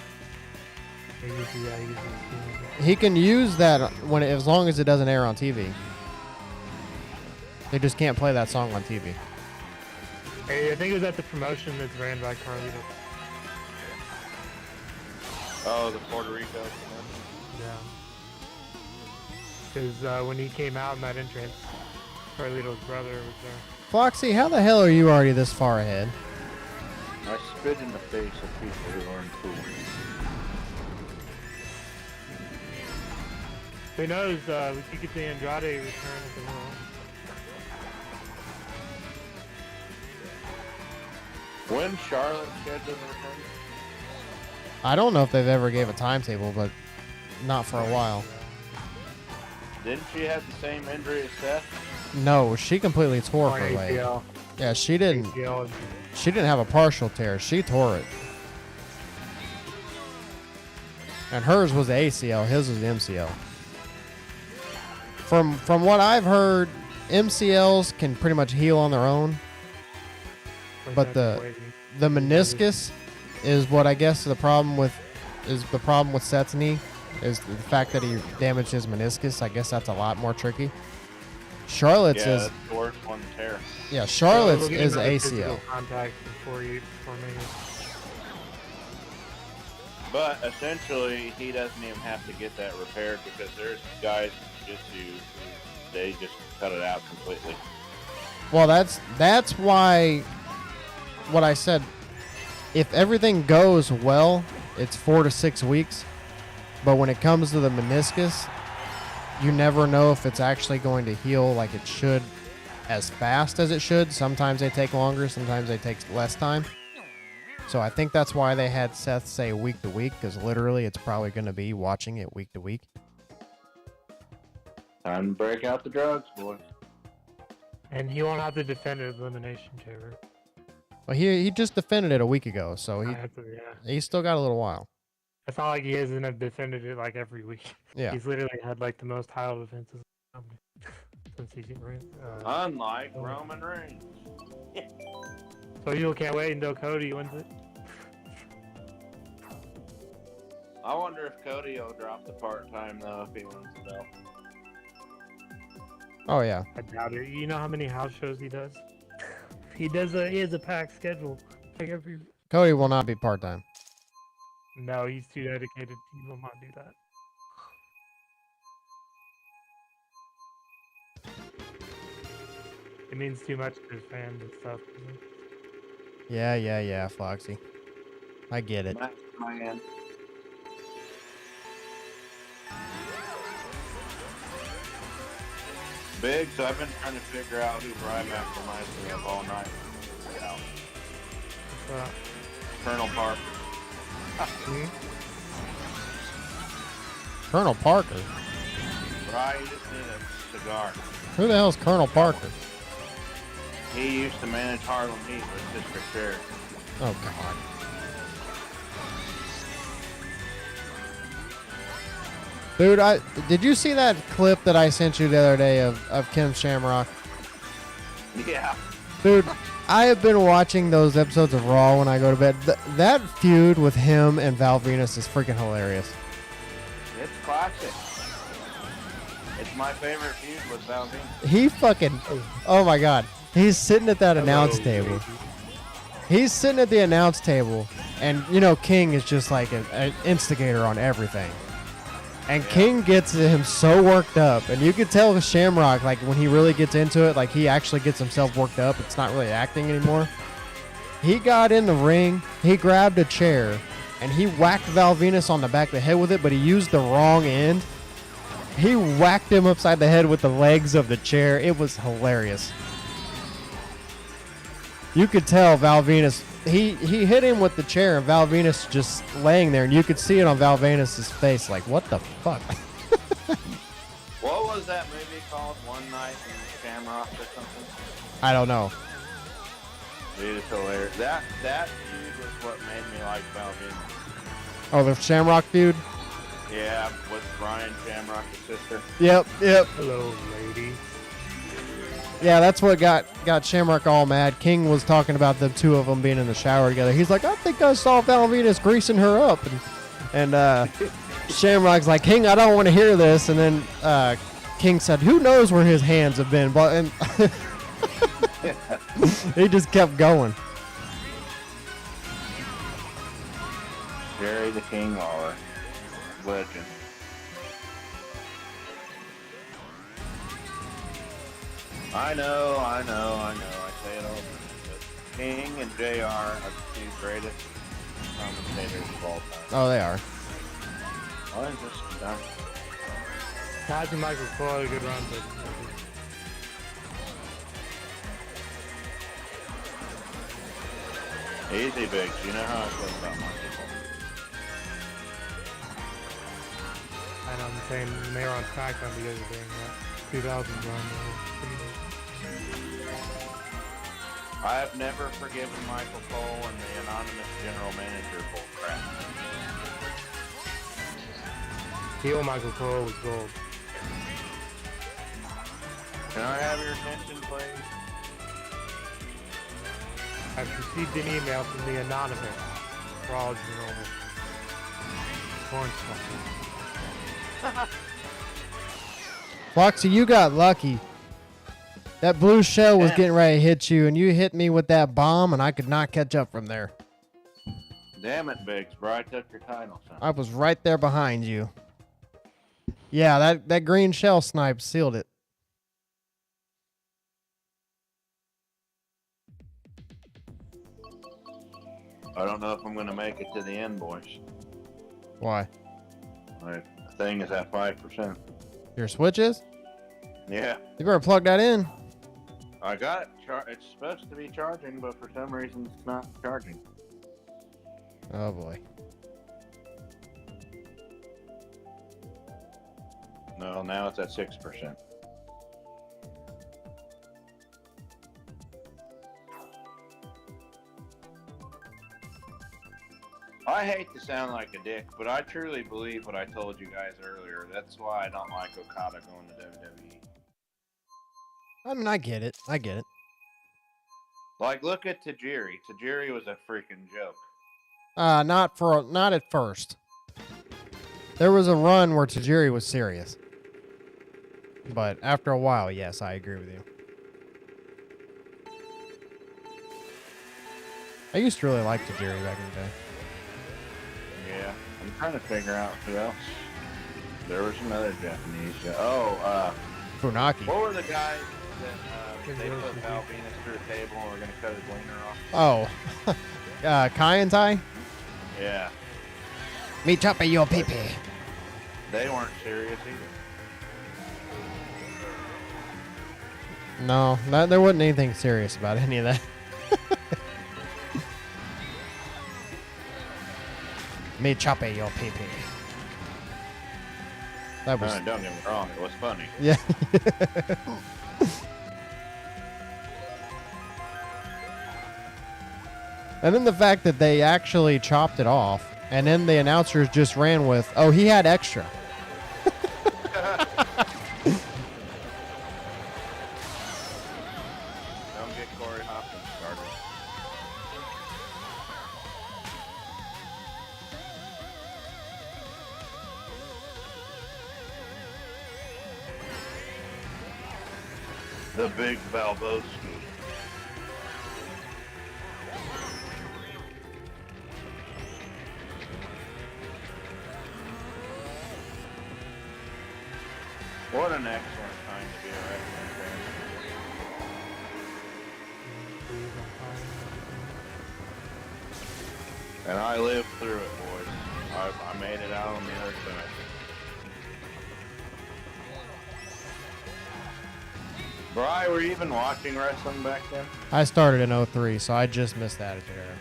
He used his theme. He can use that as long as it doesn't air on TV. They just can't play that song on TV. Hey, I think it was at the promotion that's ran by Carlito. Oh, the Puerto Rico. Yeah. Because when he came out in that entrance, Carlito's brother was there. Foxy, how the hell are you already this far ahead? I spit in the face of people who aren't cool. Who knows? You could see Andrade return at the World. When Charlotte scheduled to return? I don't know if they've ever gave a timetable, but not for a while. Didn't she have the same injury as Seth? No, she completely tore On her leg. ACL. Yeah, she didn't. ACL. She didn't have a partial tear. She tore it. And hers was the ACL. His was the MCL. From what I've heard, MCLs can pretty much heal on their own, but the meniscus is what I guess the problem with Seth's knee is the fact that he damaged his meniscus. I guess that's a lot more tricky. Charlotte's is that's the worst one to tear. yeah. Charlotte's we'll get is another ACL. physical contact before me. But essentially, he doesn't even have to get that repaired because there's guys in jiu-jitsu who they just cut it out completely. Well, that's why what I said. If everything goes well, it's 4 to 6 weeks. But when it comes to the meniscus, you never know if it's actually going to heal like it should, as fast as it should. Sometimes they take longer, sometimes they take less time. So I think that's why they had Seth say week to week, because literally it's probably going to be watching it week to week. Time to break out the drugs, boys. And he won't have to defend his elimination chamber. Well, he just defended it a week ago, so Yeah. he's still got a little while. It's not like he hasn't have defended it like every week. Yeah. He's literally had like the most title defenses in the company since he's in ring. Unlike Roman Reigns. So you can't wait until Cody wins it. I wonder if Cody will drop the part-time, though, if he wins the belt. Oh yeah. I doubt it. You know how many house shows he does? He has a packed schedule. Like every. Cody will not be part-time. No, he's too dedicated. He will not do that. It means too much to his fans and stuff. Yeah, Foxy. I get it. That's my end. Big, so I've been trying to figure out who Ryback reminds me of all night. Uh, Colonel Parker. Colonel Parker? Right, you just need a cigar. Who the hell's Colonel Parker? He used to manage Harlem Heat with District Sheriff. Oh, God. Dude, did you see that clip that I sent you the other day of Kim Shamrock? Yeah. Dude, I have been watching those episodes of Raw when I go to bed. That feud with him and Val Venus is freaking hilarious. It's classic. It's my favorite feud with Val Venus. He fucking... Oh, my God. He's sitting at that announce table. He's sitting at the announce table, and, you know, King is just like an instigator on everything. And King gets him so worked up, and you can tell with Shamrock, like, when he really gets into it, like, he actually gets himself worked up. It's not really acting anymore. He got in the ring, he grabbed a chair, and he whacked Val Venus on the back of the head with it, but he used the wrong end. He whacked him upside the head with the legs of the chair. It was hilarious. You could tell Val Venus, he hit him with the chair, and Val Venus just laying there, and you could see it on Val Venus's face, like, what the fuck? What was that movie called? One Night in Shamrock or something? I don't know. Dude, it's hilarious. That feud was what made me like Val Venus. Oh, the Shamrock feud? Yeah, with Brian Shamrock's sister. Yep. Hello, lady. Yeah, that's what got Shamrock all mad. King was talking about the two of them being in the shower together. He's like, I think I saw Val Venus greasing her up. And Shamrock's like, King, I don't want to hear this. And then King said, who knows where his hands have been? But and he just kept going. Jerry the King Lawler. Legend. I know. I say it all. But King and JR are the two greatest commentators of all time. Oh, they are. Well, it's just done. Taj and Michael Cole had a good run, but Easy, Biggs. You know how I feel about Michael Cole. I know I'm saying they were on SmackDown together during that 2000 run. I have never forgiven Michael Cole and the anonymous general manager bull crap. Heel Michael Cole was gold. Can I have your attention, please? I've received an email from the anonymous fraud enrollment. Corn stuff. Foxy, you got lucky. That blue shell was getting ready to hit you, and you hit me with that bomb, and I could not catch up from there. Damn it, Biggs, bro. I took your title, son. I was right there behind you. Yeah, that green shell snipe sealed it. I don't know if I'm going to make it to the end, boys. Why? My thing is at 5%. Your switch is? Yeah. You better plug that in. I got it. It's supposed to be charging, but for some reason it's not charging. Oh, boy. No, now it's at 6%. I hate to sound like a dick, but I truly believe what I told you guys earlier. That's why I don't like Okada going to WWE. I mean, I get it. I get it. Like, look at Tajiri. Tajiri was a freaking joke. Not at first. There was a run where Tajiri was serious. But after a while, yes, I agree with you. I used to really like Tajiri back in the day. Yeah, I'm trying to figure out who else. There was another Japanese guy. Funaki. What were the guys that they put Val Venus through a table and were going to cut his wiener off? Oh. Kai and Tai? Yeah. Me chopper your pee-pee. They weren't serious either. No, there wasn't anything serious about any of that. Me chopper your pee-pee. That was... Don't get me wrong, it was funny. Yeah. And then the fact that they actually chopped it off, and then the announcers just ran with, oh, he had extra. Don't get Corey Hopkins started. The Big Valvoski. What an excellent time to be a wrestling fan. And I lived through it, boys. I made it out on the other side. Bri, were you even watching wrestling back then? I started in 03, so I just missed that era.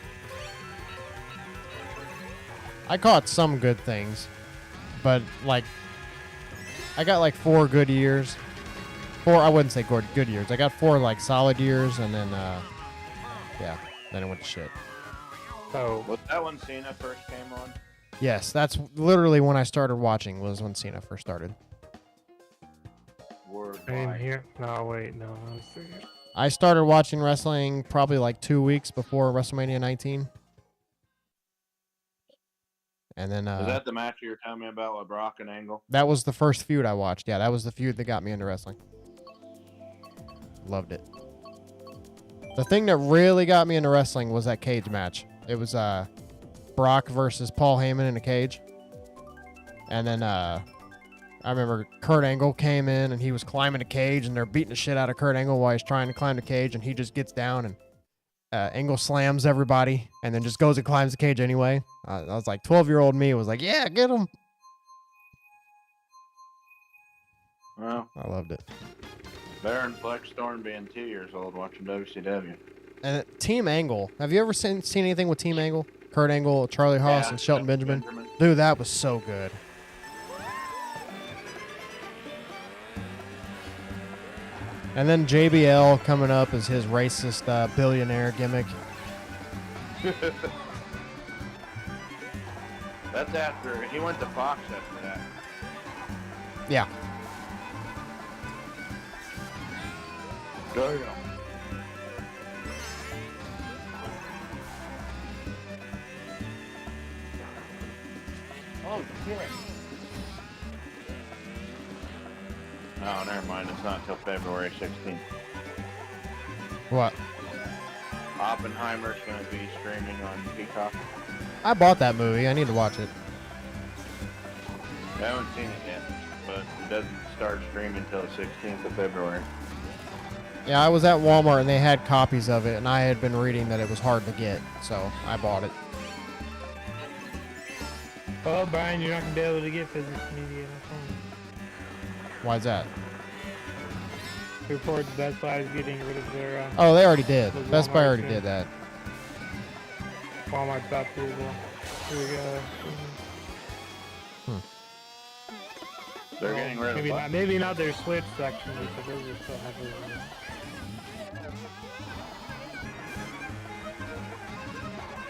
I caught some good things, but like, I got like 4 good years. I wouldn't say good years. I got 4 like solid years, and then, yeah, then it went to shit. So, Was that when Cena first came on? Yes, that's literally when I started watching, was when Cena first started. Word same wide. here. No, wait, no. Let's see. I started watching wrestling probably like 2 weeks before WrestleMania 19. And then Was that the match you were telling me about with Brock and Angle? that was the first feud I watched. Yeah, that was the feud that got me into wrestling. Loved it. The thing that really got me into wrestling was that cage match. It was Brock versus Paul Heyman in a cage. And then I remember Kurt Angle came in and he was climbing a cage and they're beating the shit out of Kurt Angle while he's trying to climb the cage, and he just gets down and Angle slams everybody and then just goes and climbs the cage anyway. I was like, 12-year-old me was like, yeah, get him. Well, I loved it. better than Flex Storm being 2 years old watching WCW. And Team Angle. Have you ever seen anything with Team Angle? Kurt Angle, Charlie Haas, and Shelton Benjamin? Dude, that was so good. And then JBL coming up as his racist billionaire gimmick. That's after he went to Fox after that. Yeah. Damn. Oh, shit. Oh, never mind. It's not until February 16th. What? Oppenheimer's going to be streaming on Peacock. I bought that movie. I need to watch it. I haven't seen it yet, but it doesn't start streaming until the 16th of February. Yeah, I was at Walmart and they had copies of it, and I had been reading that it was hard to get, so I bought it. Well, Brian, you're not gonna be able to get physics media on phone. Why's that? Reports Best Buy is getting rid of their. Oh, they already did. those Best Buy Walmart already things. did that. Walmart's about to as well. Here we go. They're getting rid Maybe of not, maybe not their Switch section because those are still heavily.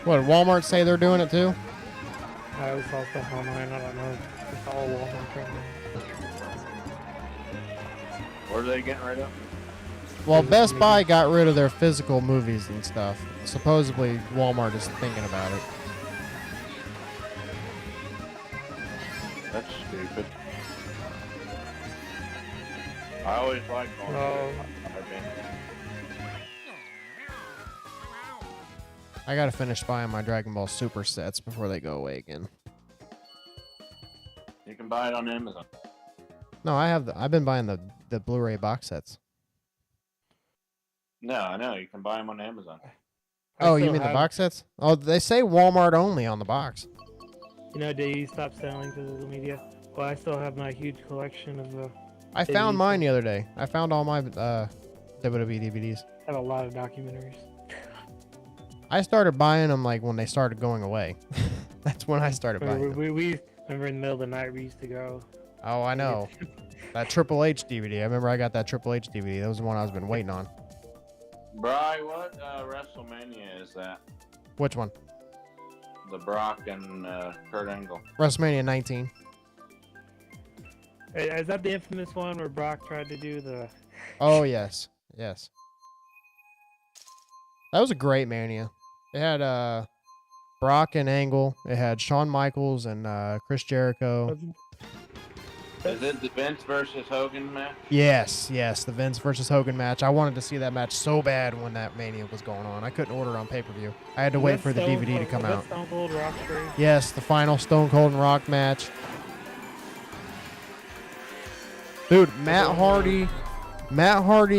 What, Walmart say they're doing it too? I always saw stuff online. I don't know. It's all Walmart right now. What are they getting rid of? Well, Best Buy got rid of their physical movies and stuff. Supposedly, Walmart is thinking about it. That's stupid. I always liked Walmart. No. I gotta finish buying my Dragon Ball Super sets before they go away again. You can buy it on Amazon. No, I've been buying the Blu-ray box sets. No, I know. You can buy them on Amazon. I Oh, you still mean the have- box sets? Oh, they say Walmart only on the box. You know, they stopped selling physical media. Well, I still have my huge collection of. I They found need mine to- the other day. I found all my WWE DVDs. I have a lot of documentaries. I started buying them like when they started going away. That's when I started buying them. We remember in the middle of the night we used to go. Oh, I know. That Triple H DVD. I remember I got that Triple H DVD. That was the one I've been waiting on. Bri, what WrestleMania is that? Which one? The Brock and Kurt Angle. WrestleMania 19. Is that the infamous one where Brock tried to do the? Oh, yes. Yes. That was a great Mania. It had Brock and Angle. It had Shawn Michaels and Chris Jericho. Is it the Vince versus Hogan match? Yes, yes, the Vince versus Hogan match. I wanted to see that match so bad when that Mania was going on. I couldn't order it on pay-per-view. I had to wait for the DVD to come out. Stone Cold Rock Street. Yes, the final Stone Cold and Rock match. Dude, Matt Hardy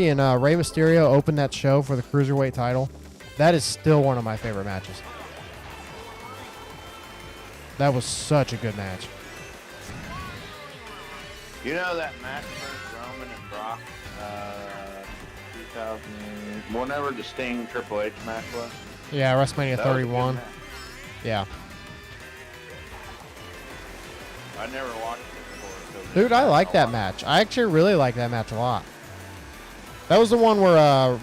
and Rey Mysterio opened that show for the Cruiserweight title. That is still one of my favorite matches. That was such a good match. You know that match versus Roman and Brock, 2000, whenever the Sting Triple H match was? Yeah, WrestleMania That was a good 31. match. Yeah. I never watched it before. so Dude, I like that watch. match. I actually really like that match a lot. That was the one where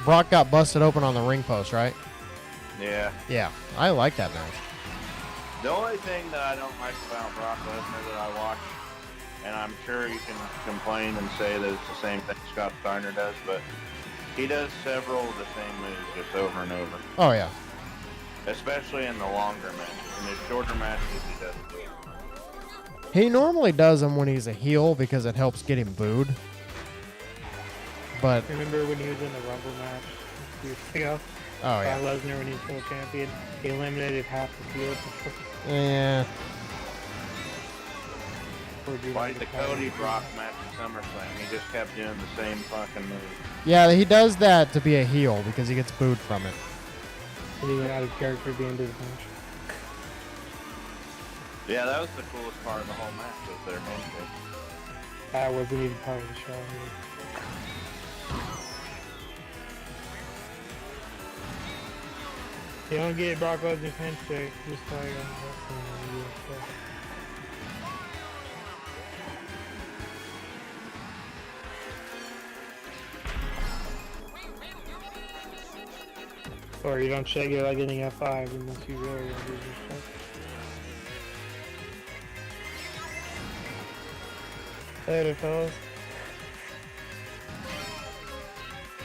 Brock got busted open on the ring post, right? Yeah. Yeah, I like that match. The only thing that I don't like about Brock Lesnar that I watch, and I'm sure you can complain and say that it's the same thing Scott Steiner does, but he does several of the same moves just over and over. Oh, yeah. Especially in the longer matches. In the shorter matches, he doesn't do it. He normally does them when he's a heel because it helps get him booed. But, Remember when he was in the Rumble match a few years ago? oh, yeah. Brock Lesnar when he was still champion, he eliminated half the field. Yeah. Like the Cody Brock match at SummerSlam, he just kept doing the same fucking move. Yeah, he does that to be a heel because he gets booed from it. And he went out of character at the end of the match. Yeah, that was the coolest part of the whole match, was their handshake. That wasn't even part of the show. You don't get Brock Lesnar's handshake just like on wrestling media stuff. Or you don't shake it like getting F5 unless you really want to use your stuff. Later, fellas.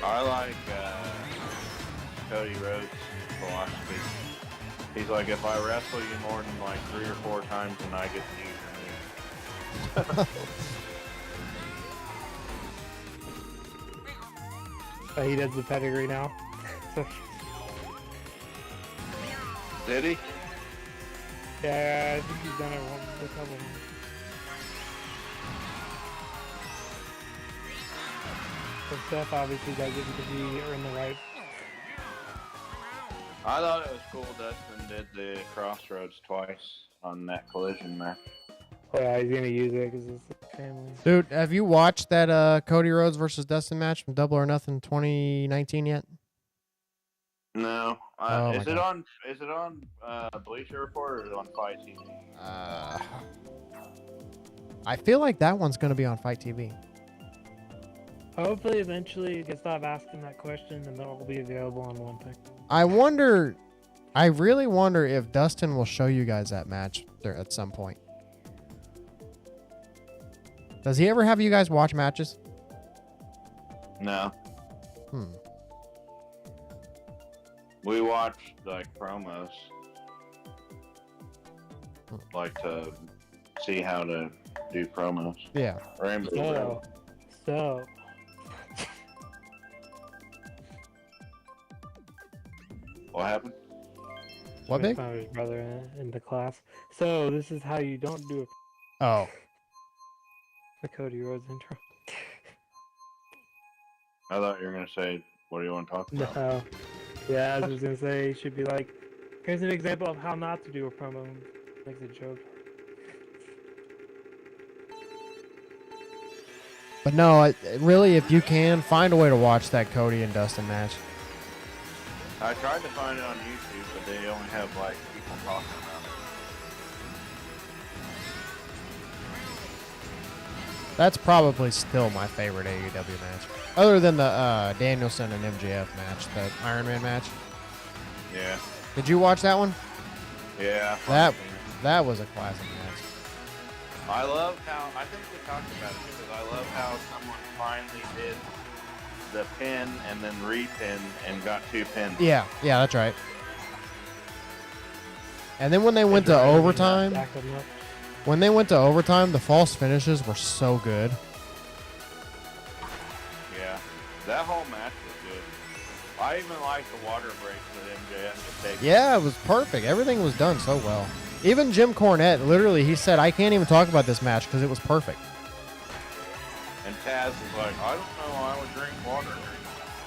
I like Cody Rhodes' philosophy. He's like, if I wrestle you more than like 3 or 4 times, then I get to use your move. But he does the pedigree now. So, Did he? yeah, I think he's done it with a couple. But Seth obviously does it because he earned the right. I thought it was cool Dustin did the Crossroads twice on that collision match. Yeah, he's gonna use it because it's a family. Dude, have you watched that Cody Rhodes versus Dustin match from Double or Nothing 2019 yet? No. Oh is my it God. on Bleacher Report or is it on Fight TV? I feel like that one's going to be on Fight TV. Hopefully, eventually, you can stop asking that question and they'll all be available on one thing. I really wonder if Dustin will show you guys that match there at some point. Does he ever have you guys watch matches? No. We watched like promos, like to see how to do promos. Yeah. So, What happened? What big? found his brother in the class. So this is how you don't do Oh. the Cody Rhodes intro. I thought you were gonna say, what do you want to talk about? No. Yeah, I was gonna say, it should be like, here's an example of how not to do a promo. Makes a joke. But no, really, if you can, find a way to watch that Cody and Dustin match. I tried to find it on YouTube, but they only have like people talking about it. That's probably still my favorite AEW match. Other than the Danielson and MJF match, the Iron Man match. Yeah. Did you watch that one? Yeah. That was a classic match. I love how, I think we talked about it because I love how someone finally did the pin and then repin and got 2 pins. Yeah, that's right. And then when they went to overtime, the false finishes were so good. Yeah. That whole match was good. I even liked the water breaks that MJF was taking. Yeah, it was perfect. Everything was done so well. Even Jim Cornette, literally, he said, I can't even talk about this match because it was perfect. And Taz was like, I don't know, I would drink water.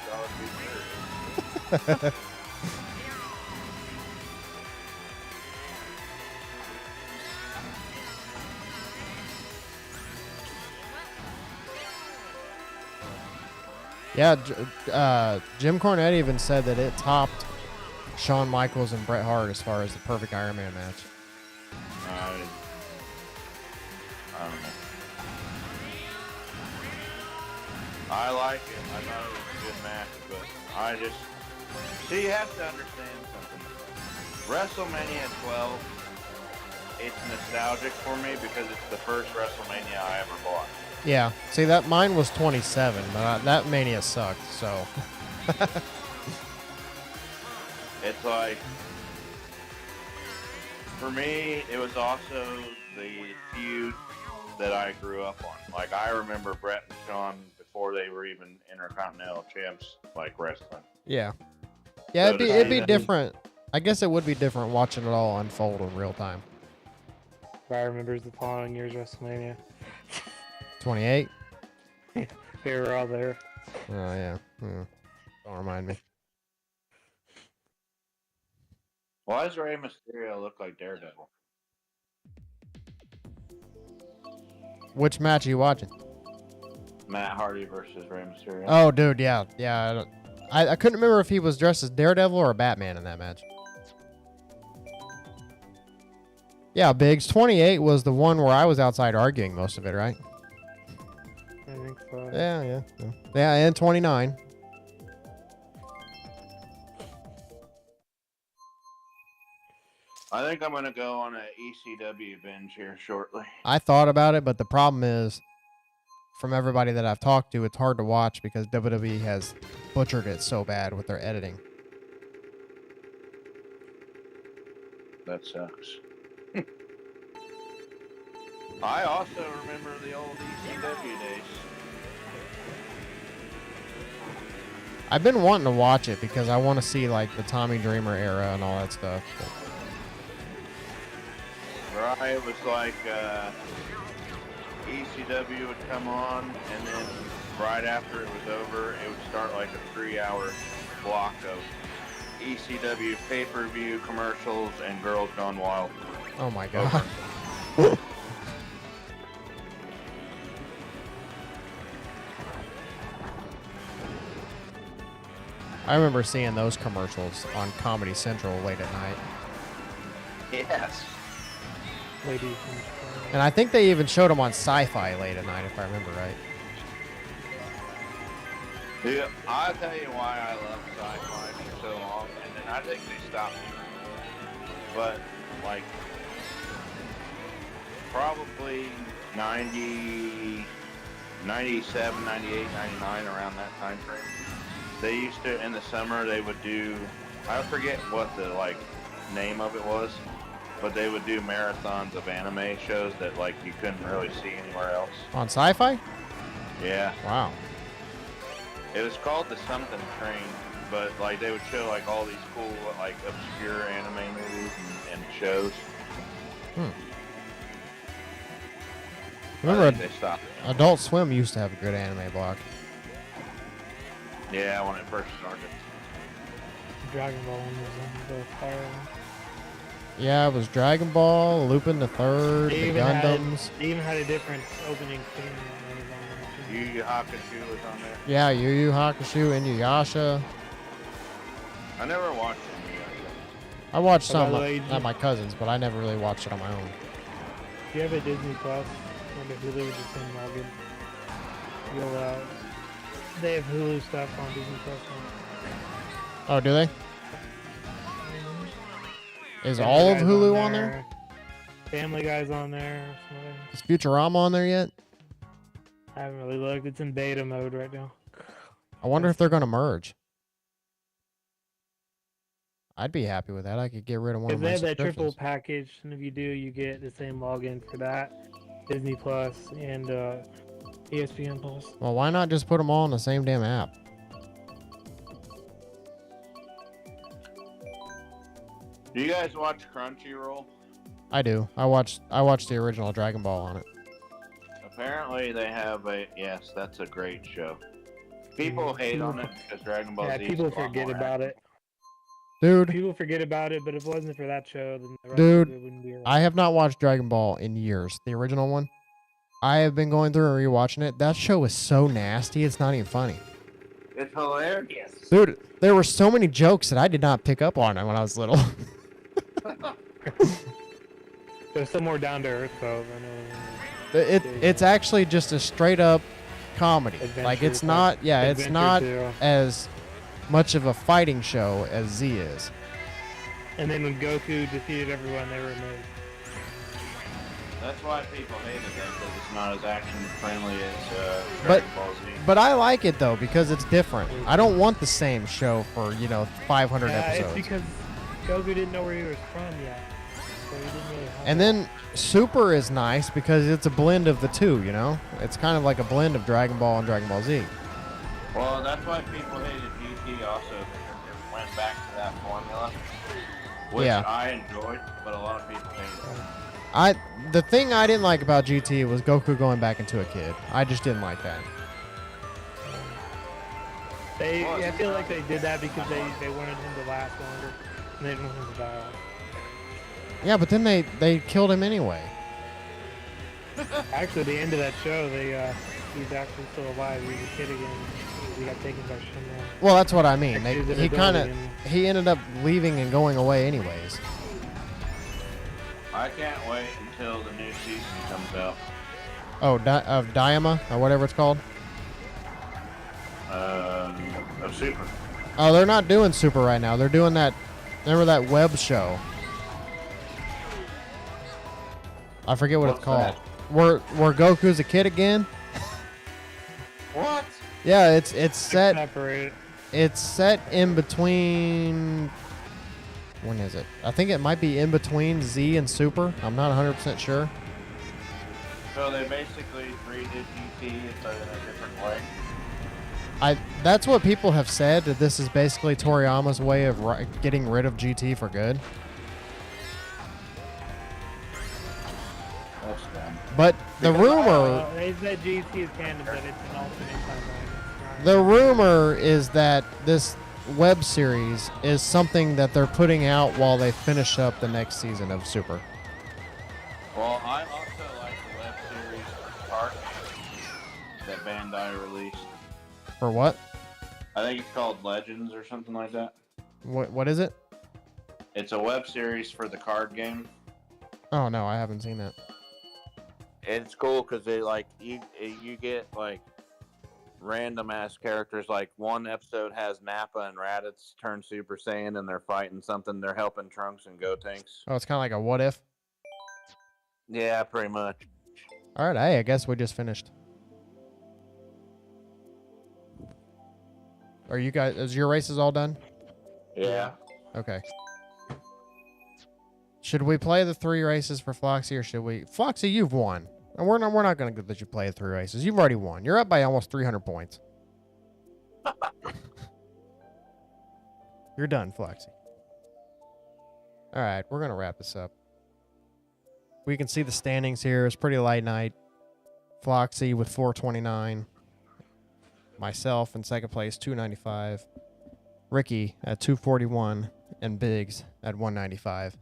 That would be weird. Yeah, Jim Cornette even said that it topped Shawn Michaels and Bret Hart as far as the perfect Iron Man match. I don't know. I like it. I thought it was a good match, but see, you have to understand something. WrestleMania 12, it's nostalgic for me because it's the first WrestleMania I ever bought. Yeah. See, that mine was 27, but that Mania sucked, so. It's like, for me, it was also the feud that I grew up on. Like, I remember Bret and Shawn before they were even Intercontinental champs, like, wrestling. Yeah. Yeah, So it'd be different. I guess it would be different watching it all unfold in real time. I remember the following year's WrestleMania. 28? We were all there. Oh, yeah. Don't remind me. Why does Rey Mysterio look like Daredevil? Which match are you watching? Matt Hardy versus Rey Mysterio. Oh, dude, yeah. Yeah. I couldn't remember if he was dressed as Daredevil or Batman in that match. Yeah, Biggs. 28 was the one where I was outside arguing most of it, right? I think so. Yeah. Yeah, and 29. I think I'm going to go on an ECW binge here shortly. I thought about it, but the problem is from everybody that I've talked to, it's hard to watch because WWE has butchered it so bad with their editing. That sucks. I also remember the old ECW days. I've been wanting to watch it because I want to see like the Tommy Dreamer era and all that stuff. Right, it was like ECW would come on, and then right after it was over, it would start like a 3-hour block of ECW pay-per-view commercials and Girls Gone Wild. Oh my god. I remember seeing those commercials on Comedy Central late at night. Yes. Ladies And I think they even showed them on Sci-Fi late at night, if I remember right. Dude, I'll tell you why I love sci-fi for so long, and then I think they stopped doing it. But, like, probably 90, 97, 98, 99, around that time frame. They used to, in the summer, they would do, I forget what the, like, name of it was, but they would do marathons of anime shows that, like, you couldn't really see anywhere else. On Sci-Fi? Yeah. Wow. It was called the something train, but, like, they would show, like, all these cool, like, obscure anime movies and shows. Remember, they stopped it. Adult Swim used to have a good anime block. Yeah, when it first started. Dragon Ball was on the fire. Yeah, it was Dragon Ball, Lupin the Third, the Gundams. They even had a different opening theme. Yu Yu Hakusho was on there. Yeah, Yu Yu Hakusho, Inuyasha. I never watched it. I watched Oh, by some the way, at my cousin's, but I never really watched it on my own. Do you have a Disney Plus? Or the Hulu with the same login? You'll, they have Hulu stuff on Disney Plus now. Oh, do they? Is all of Guy's Hulu on there? Family Guy's on there. Is Futurama on there yet? I haven't really looked. It's in beta mode right now. I wonder if they're going to merge. I'd be happy with that. I could get rid of one Because of they my have that triple subscriptions. package, and if you do, you get the same login for that, Disney Plus, and ESPN Plus. Well, why not just put them all in the same damn app? Do you guys watch Crunchyroll? I do. I watched the original Dragon Ball on it. Apparently they have a, yes, that's a great show. People hate on it because Dragon Ball Yeah, Z people is a lot forget more about action. it. Dude, People forget about it, but if it wasn't for that show, then the rest Dude, of it wouldn't be around. I have not watched Dragon Ball in years. The original one. I have been going through and rewatching it. That show is so nasty, it's not even funny. It's hilarious. Dude, there were so many jokes that I did not pick up on when I was little. There's some more down to earth though. I know. It's actually just a straight up comedy. Like Adventure it's not, type. yeah, it's Adventure not too. as much of a fighting show as Z is. And then when Goku defeated everyone, they were amazed. That's why people hate it, because it's not as action friendly as But Dragon Ball Z. but I like it though because it's different. I don't want the same show for 500 Yeah, episodes. it's because Goku didn't know where he was from yet. So he didn't really have And then Super is nice because it's a blend of the two, you know? It's kind of like a blend of Dragon Ball and Dragon Ball Z. Well, that's why people hated GT also, because it went back to that formula, which Yeah. I enjoyed, but a lot of people hated. The thing I didn't like about GT was Goku going back into a kid. I just didn't like that. I feel like they did that because they wanted him to last longer and they didn't want him to die off. Yeah, but then they killed him anyway. Actually, at the end of that show, he's actually still alive. He's a kid again. He got taken by Shinran. Well, that's what I mean. He's an He adult kind of again. he ended up leaving and going away anyways. I can't wait until the new season comes out. Oh, of Daima or whatever it's called. Of Super. Oh, they're not doing Super right now. They're doing that. Remember that web show? I forget what it's What's called. that? Where Goku's a kid again. Yeah, it's set. Separate. It's set in between. When is it? I think it might be in between Z and Super. I'm not 100% sure. So they basically redid GT but in a different way. That's what people have said, that this is basically Toriyama's way of getting rid of GT for good. That's dumb. But the rumor, Well, they said GT is canon, but it's an alternate timeline. the rumor is that this web series is something that they're putting out while they finish up the next season of Super. Well, I also like the web series Karts that Bandai released. For what? I think it's called Legends or something like that. What is it? It's a web series for the card game. Oh no, I haven't seen that. It's cool because they like you get like random ass characters. Like one episode has Nappa and Raditz turn Super Saiyan and they're fighting something. They're helping Trunks and Gotenks. Oh, it's kind of like a what if. Yeah, pretty much. All right, hey, I guess we just finished. Are you guys? Is your races all done? Yeah. Okay. Should we play the 3 races for Floxy, or should we? Floxy, you've won. And we're not going to let you play the 3 races. You've already won. You're up by almost 300 points. You're done, Floxy. All right, we're going to wrap this up. We can see the standings here. It's pretty light night. Floxy with 429. Myself in second place, 295. Ricky at 241. And Biggs at 195.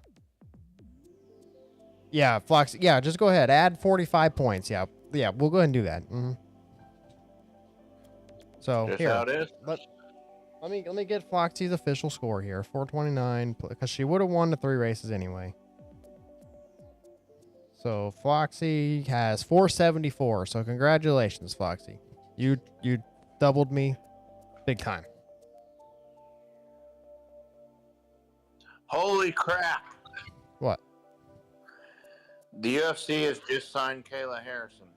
Yeah, Floxy. Yeah, just go ahead. Add 45 points. Yeah, we'll go ahead and do that. So Just here, how it is. let me get Floxy's official score here. 429, because she would have won the 3 races anyway. So Floxy has 474. So congratulations, Floxy. You doubled me big time. Holy crap! What? The UFC has just signed Kayla Harrison.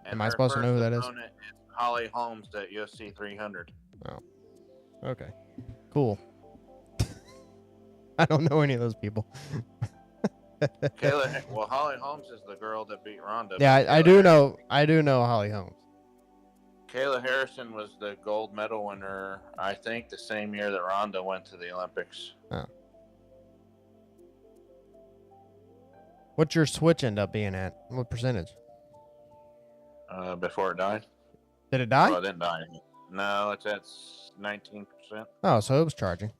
And Am I her supposed to know who first that is? opponent is Holly Holmes at UFC 300. Oh. Okay. Cool. I don't know any of those people. Well, Holly Holmes is the girl that beat Ronda. Yeah, I do know Holly Holmes. Kayla Harrison was the gold medal winner, I think, the same year that Ronda went to the Olympics. Oh. What's your Switch end up being at? What percentage? Before it died. Did it die? Oh, it didn't die. No, it's at 19%. Oh, so it was charging.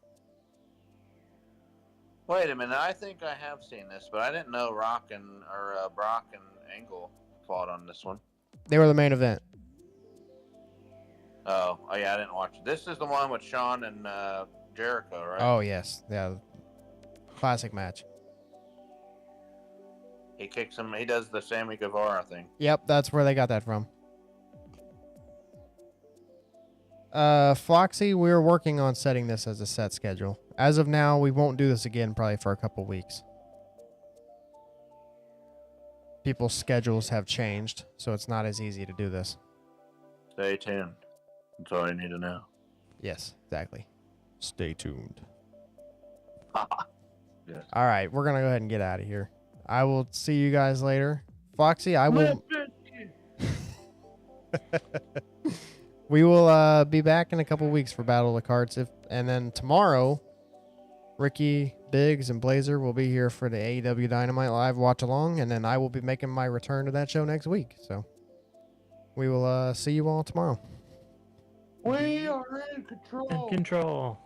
Wait a minute, I think I have seen this, but I didn't know Brock and Angle fought on this one. They were the main event. Oh yeah, I didn't watch it. This is the one with Shawn and Jericho, right? Oh, yes. Yeah. Classic match. He kicks him. He does the Sammy Guevara thing. Yep, that's where they got that from. Floxy, we're working on setting this as a set schedule. As of now, we won't do this again probably for a couple weeks. People's schedules have changed, so it's not as easy to do this. Stay tuned. That's all you need to know. Yes, exactly. Stay tuned. Yes. All right, we're going to go ahead and get out of here. I will see you guys later. Foxy, I will... We will be back in a couple weeks for Battle of the Karts. And then tomorrow, Ricky, Biggs, and Blazer will be here for the AEW Dynamite Live watch along. And then I will be making my return to that show next week. So we will see you all tomorrow. We are in control. Control.